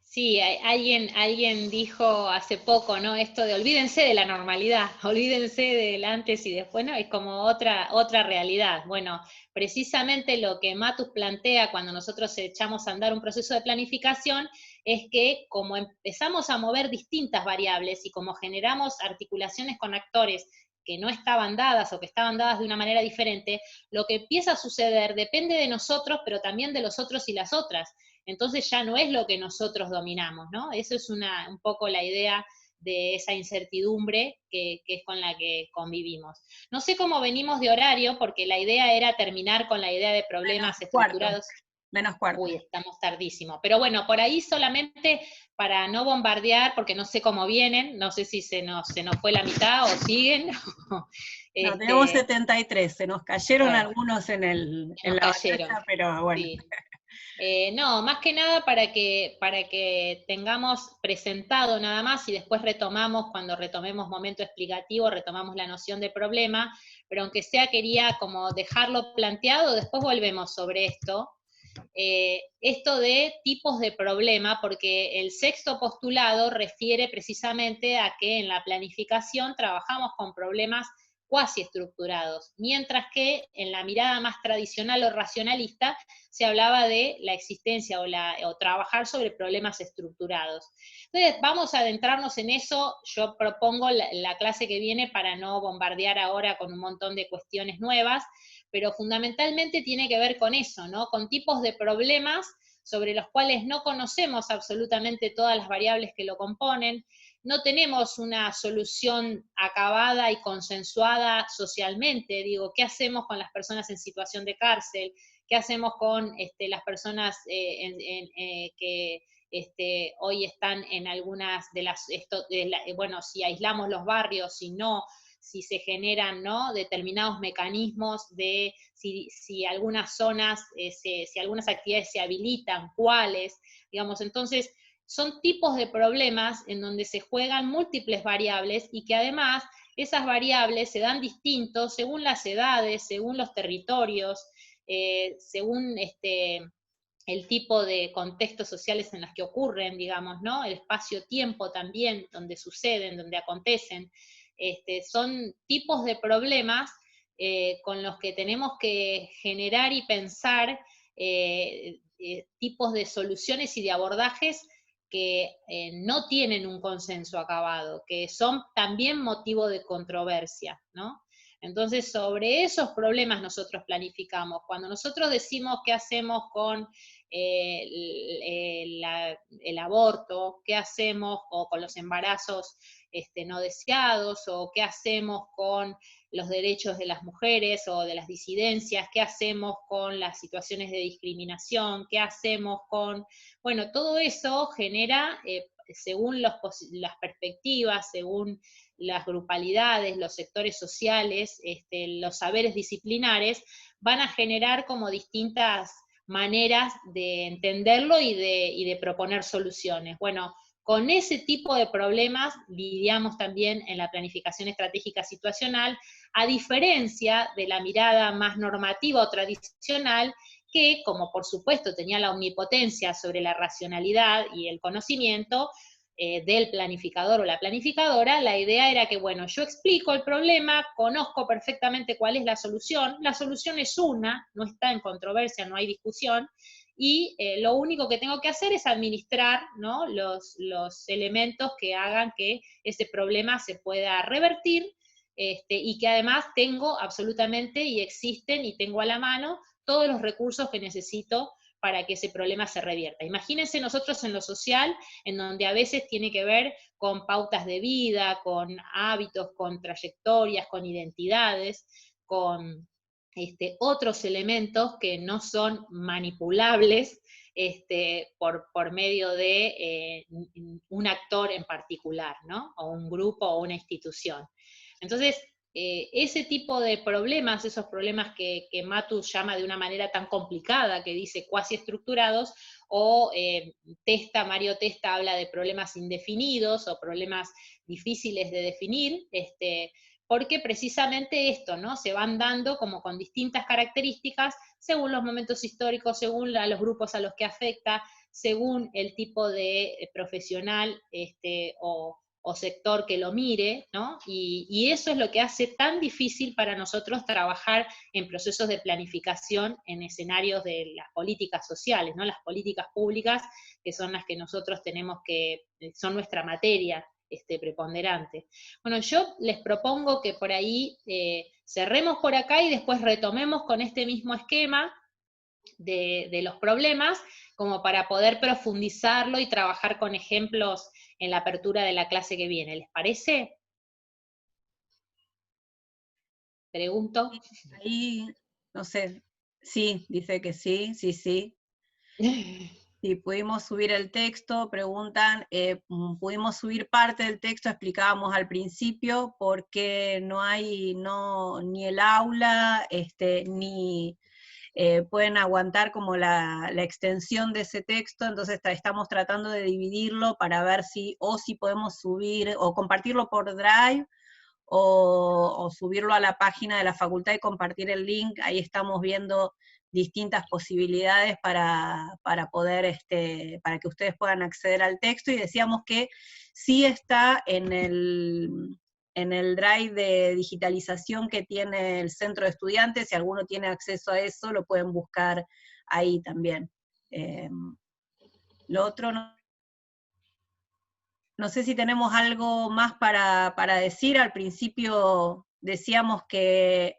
Sí, alguien dijo hace poco, ¿no? Esto de olvídense de la normalidad, olvídense del antes y después, ¿no? Es como otra realidad. Bueno, precisamente lo que Matus plantea cuando nosotros echamos a andar un proceso de planificación es que como empezamos a mover distintas variables y como generamos articulaciones con actores que no estaban dadas o que estaban dadas de una manera diferente, lo que empieza a suceder depende de nosotros, pero también de los otros y las otras. Entonces ya no es lo que nosotros dominamos, ¿no? Eso es un poco la idea de esa incertidumbre que es con la que convivimos. No sé cómo venimos de horario, porque la idea era terminar con la idea de problemas estructurados. Menos cuarto. Uy, estamos tardísimo. Pero bueno, por ahí solamente para no bombardear, porque no sé cómo vienen, no sé si se nos fue la mitad o siguen. No, tenemos 73, se nos cayeron bueno, algunos en nos la cayeron. batalla, pero bueno. Sí. No, más que nada para que tengamos presentado nada más y después retomamos, cuando retomemos momento explicativo, retomamos la noción de problema, pero aunque sea quería como dejarlo planteado, después volvemos sobre esto. Esto de tipos de problema, porque el sexto postulado refiere precisamente a que en la planificación trabajamos con problemas cuasi estructurados, mientras que en la mirada más tradicional o racionalista se hablaba de la existencia o trabajar sobre problemas estructurados. Entonces, vamos a adentrarnos en eso. Yo propongo la clase que viene para no bombardear ahora con un montón de cuestiones nuevas, pero fundamentalmente tiene que ver con eso, ¿no? Con tipos de problemas sobre los cuales no conocemos absolutamente todas las variables que lo componen, no tenemos una solución acabada y consensuada socialmente. Digo, ¿qué hacemos con las personas en situación de cárcel? ¿Qué hacemos con las personas que hoy están en algunas de las, bueno, si aislamos los barrios, si no, si se generan, ¿no?, determinados mecanismos de si algunas zonas, si algunas actividades se habilitan, cuáles, digamos. Entonces, son tipos de problemas en donde se juegan múltiples variables y que además esas variables se dan distintos según las edades, según los territorios, según el tipo de contextos sociales en los que ocurren, digamos, ¿no? El espacio-tiempo también, donde suceden, donde acontecen. Son tipos de problemas con los que tenemos que generar y pensar tipos de soluciones y de abordajes que no tienen un consenso acabado, que son también motivo de controversia, ¿no? Entonces, sobre esos problemas nosotros planificamos. Cuando nosotros decimos qué hacemos con el aborto, qué hacemos con los embarazos no deseados, o qué hacemos con los derechos de las mujeres o de las disidencias, qué hacemos con las situaciones de discriminación, qué hacemos con... Bueno, todo eso genera, según las perspectivas, según las grupalidades, los sectores sociales, los saberes disciplinares, van a generar como distintas maneras de entenderlo y de proponer soluciones. Bueno, con ese tipo de problemas lidiamos también en la planificación estratégica situacional, a diferencia de la mirada más normativa o tradicional, que, como por supuesto tenía la omnipotencia sobre la racionalidad y el conocimiento del planificador o la planificadora, la idea era que, bueno, yo explico el problema, conozco perfectamente cuál es la solución es una, no está en controversia, no hay discusión, y lo único que tengo que hacer es administrar, ¿no?, los elementos que hagan que ese problema se pueda revertir, y que además tengo absolutamente, y existen, y tengo a la mano todos los recursos que necesito para que ese problema se revierta. Imagínense nosotros en lo social, en donde a veces tiene que ver con pautas de vida, con hábitos, con trayectorias, con identidades, con otros elementos que no son manipulables por medio de un actor en particular, ¿no?, o un grupo o una institución. Entonces, ese tipo de problemas, esos problemas que Matus llama de una manera tan complicada, que dice cuasi estructurados, o Mario Testa habla de problemas indefinidos o problemas difíciles de definir, porque precisamente esto, ¿no?, se van dando como con distintas características según los momentos históricos, según los grupos a los que afecta, según el tipo de profesional o sector que lo mire, ¿no? Y eso es lo que hace tan difícil para nosotros trabajar en procesos de planificación en escenarios de las políticas sociales, ¿no?, las políticas públicas, que son las que nosotros tenemos que, son nuestra materia preponderante. Bueno, yo les propongo que por ahí cerremos por acá y después retomemos con este mismo esquema de los problemas, como para poder profundizarlo y trabajar con ejemplos en la apertura de la clase que viene. ¿Les parece? Pregunto. Ahí, no sé, sí, dice que sí, sí, sí. Si pudimos subir el texto, preguntan, pudimos subir parte del texto, explicábamos al principio, porque no hay ni el aula, ni pueden aguantar como la extensión de ese texto, entonces estamos tratando de dividirlo para ver si podemos subir, o compartirlo por Drive, o subirlo a la página de la facultad y compartir el link. Ahí estamos viendo distintas posibilidades para poder, para que ustedes puedan acceder al texto, y decíamos que sí está en el drive de digitalización que tiene el centro de estudiantes. Si alguno tiene acceso a eso, lo pueden buscar ahí también. Lo otro, no sé si tenemos algo más para decir. Al principio decíamos que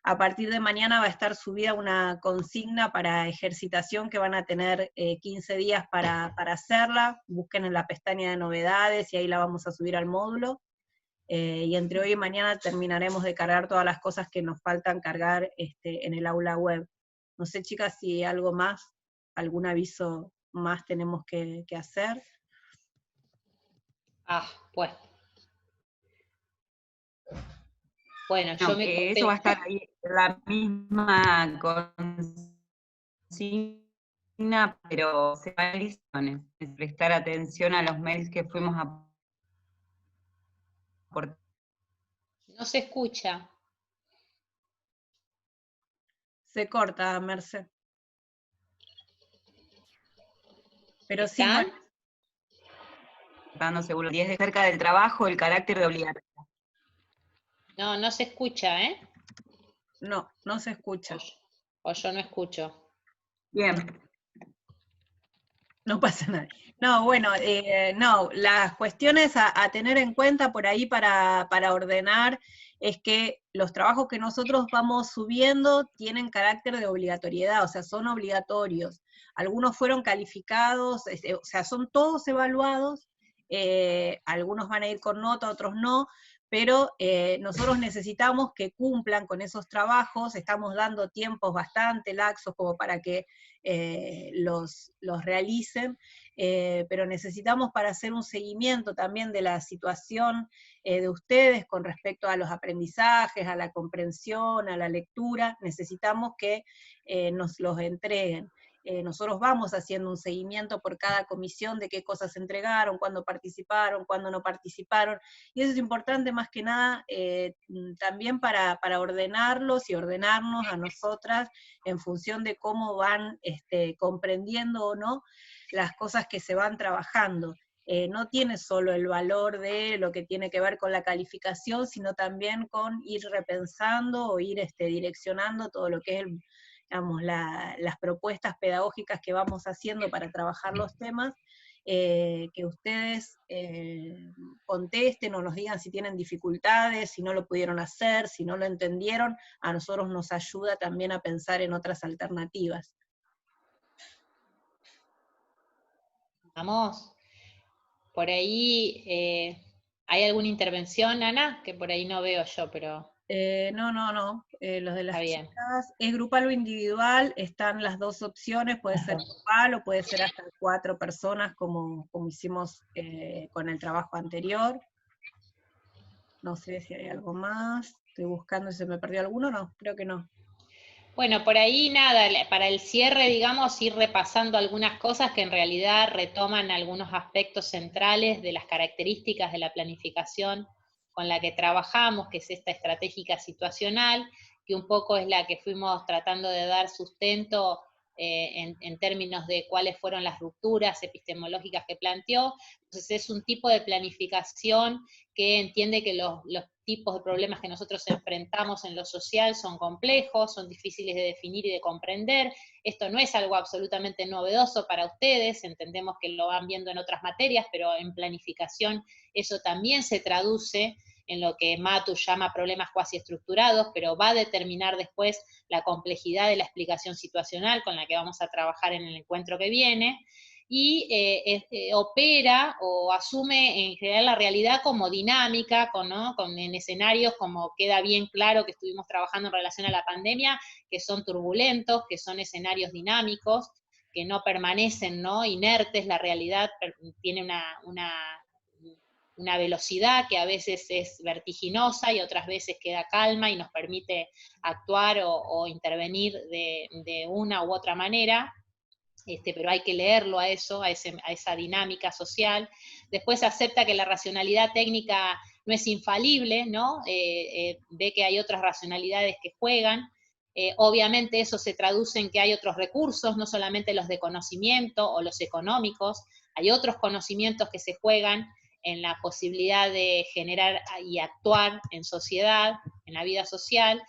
a partir de mañana va a estar subida una consigna para ejercitación, que van a tener 15 días para hacerla. Busquen en la pestaña de novedades y ahí la vamos a subir al módulo. Y entre hoy y mañana terminaremos de cargar todas las cosas que nos faltan cargar en el aula web. No sé, chicas, si algo más, algún aviso más tenemos que hacer. Bueno. Bueno, no, yo que eso va a estar ahí, la misma consigna, pero se van listones, prestar atención a los mails que fuimos a aportar. No se escucha. Se corta, Merce. Pero sí, dando seguro 10 de cerca del trabajo, el carácter de obligatorio. No se escucha, ¿eh? No se escucha. O yo no escucho. Bien. No pasa nada. No, bueno, no, las cuestiones a tener en cuenta por ahí para ordenar es que los trabajos que nosotros vamos subiendo tienen carácter de obligatoriedad, o sea, son obligatorios. Algunos fueron calificados, o sea, son todos evaluados, algunos van a ir con nota, otros no, pero nosotros necesitamos que cumplan con esos trabajos. Estamos dando tiempos bastante laxos como para que los realicen, pero necesitamos, para hacer un seguimiento también de la situación de ustedes con respecto a los aprendizajes, a la comprensión, a la lectura, necesitamos que nos los entreguen. Nosotros vamos haciendo un seguimiento por cada comisión de qué cosas se entregaron, cuándo participaron, cuándo no participaron, y eso es importante más que nada también para ordenarlos y ordenarnos a nosotras en función de cómo van comprendiendo o no las cosas que se van trabajando. No tiene solo el valor de lo que tiene que ver con la calificación, sino también con ir repensando o ir direccionando todo lo que es digamos, las propuestas pedagógicas que vamos haciendo para trabajar los temas, que ustedes contesten o nos digan si tienen dificultades, si no lo pudieron hacer, si no lo entendieron. A nosotros nos ayuda también a pensar en otras alternativas. Vamos. Por ahí, ¿hay alguna intervención, Ana? Que por ahí no veo yo, pero... No. Los de las chicas, ¿es grupal o individual? Están las dos opciones, puede ser grupal o puede ser hasta 4 personas, como hicimos con el trabajo anterior. No sé si hay algo más. Estoy buscando si se me perdió alguno, no, creo que no. Bueno, por ahí nada, para el cierre, digamos, ir repasando algunas cosas que en realidad retoman algunos aspectos centrales de las características de la planificación con la que trabajamos, que es esta estratégica situacional, que un poco es la que fuimos tratando de dar sustento en términos de cuáles fueron las rupturas epistemológicas que planteó. Entonces es un tipo de planificación que entiende que los tipos de problemas que nosotros enfrentamos en lo social son complejos, son difíciles de definir y de comprender. Esto no es algo absolutamente novedoso para ustedes, entendemos que lo van viendo en otras materias, pero en planificación eso también se traduce en lo que Matu llama problemas cuasi estructurados, pero va a determinar después la complejidad de la explicación situacional con la que vamos a trabajar en el encuentro que viene, y opera o asume en general la realidad como dinámica, en escenarios como queda bien claro que estuvimos trabajando en relación a la pandemia, que son turbulentos, que son escenarios dinámicos, que no permanecen, ¿no?, inertes, la realidad tiene una velocidad que a veces es vertiginosa y otras veces queda calma y nos permite actuar o intervenir de una u otra manera. Pero hay que leerlo a eso, a esa dinámica social. Después acepta que la racionalidad técnica no es infalible, ¿no? Ve que hay otras racionalidades que juegan. Obviamente eso se traduce en que hay otros recursos, no solamente los de conocimiento o los económicos, hay otros conocimientos que se juegan en la posibilidad de generar y actuar en sociedad, en la vida social.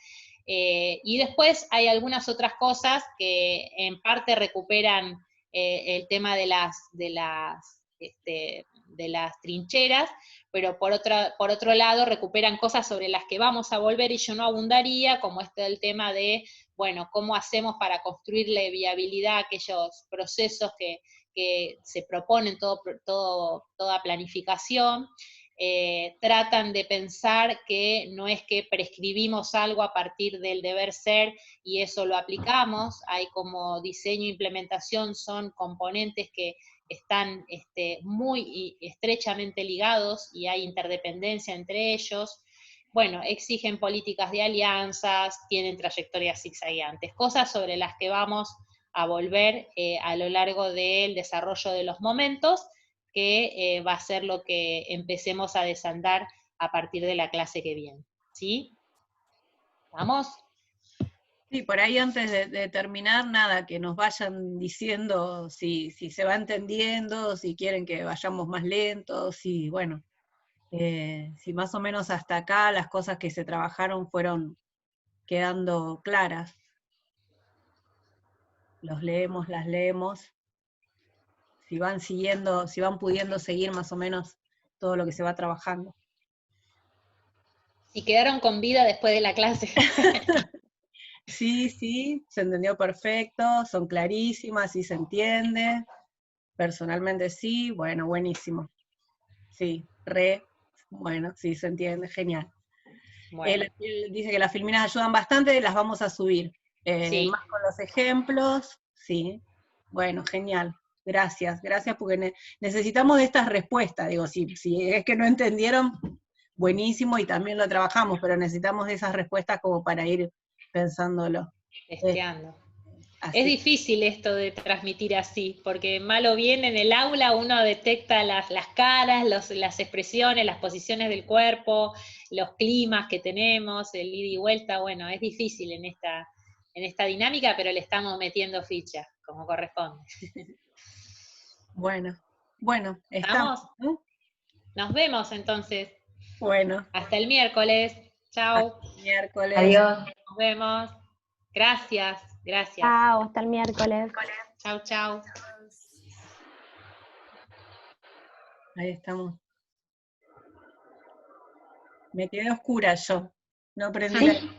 Y después hay algunas otras cosas que en parte recuperan el tema de las trincheras, pero por otro lado recuperan cosas sobre las que vamos a volver y yo no abundaría, como el tema de, bueno, cómo hacemos para construirle viabilidad a aquellos procesos que se proponen toda planificación. Tratan de pensar que no es que prescribimos algo a partir del deber ser y eso lo aplicamos, hay como diseño e implementación, son componentes que están muy estrechamente ligados y hay interdependencia entre ellos. Bueno, exigen políticas de alianzas, tienen trayectorias zigzagueantes, cosas sobre las que vamos a volver a lo largo del desarrollo de los momentos, que va a ser lo que empecemos a desandar a partir de la clase que viene. ¿Sí? ¿Vamos? Sí, por ahí antes de terminar, nada, que nos vayan diciendo si se va entendiendo, si quieren que vayamos más lentos, si, bueno, si más o menos hasta acá las cosas que se trabajaron fueron quedando claras. Los leemos, las leemos. Si van siguiendo, si van pudiendo seguir más o menos todo lo que se va trabajando. Si quedaron con vida después de la clase. Sí, se entendió perfecto, son clarísimas, sí se entiende. Personalmente sí, bueno, buenísimo. Sí, bueno, sí se entiende, genial. Bueno. Él dice que las filminas ayudan bastante, las vamos a subir. Sí. Más con los ejemplos, sí. Bueno, genial. Gracias porque necesitamos de estas respuestas. Digo, si es que no entendieron, buenísimo y también lo trabajamos, pero necesitamos de esas respuestas como para ir pensándolo. Testeando. Es difícil esto de transmitir así, porque mal o bien en el aula uno detecta las caras, las expresiones, las posiciones del cuerpo, los climas que tenemos, el ida y vuelta. Bueno, es difícil en esta dinámica, pero le estamos metiendo ficha, como corresponde. Bueno, ¿Estamos? Nos vemos entonces. Bueno. Hasta el miércoles. Chao. Hasta el miércoles. Adiós. Nos vemos. Gracias. Chao, hasta el miércoles. Chau. Ahí estamos. Me quedé oscura yo. No aprendí.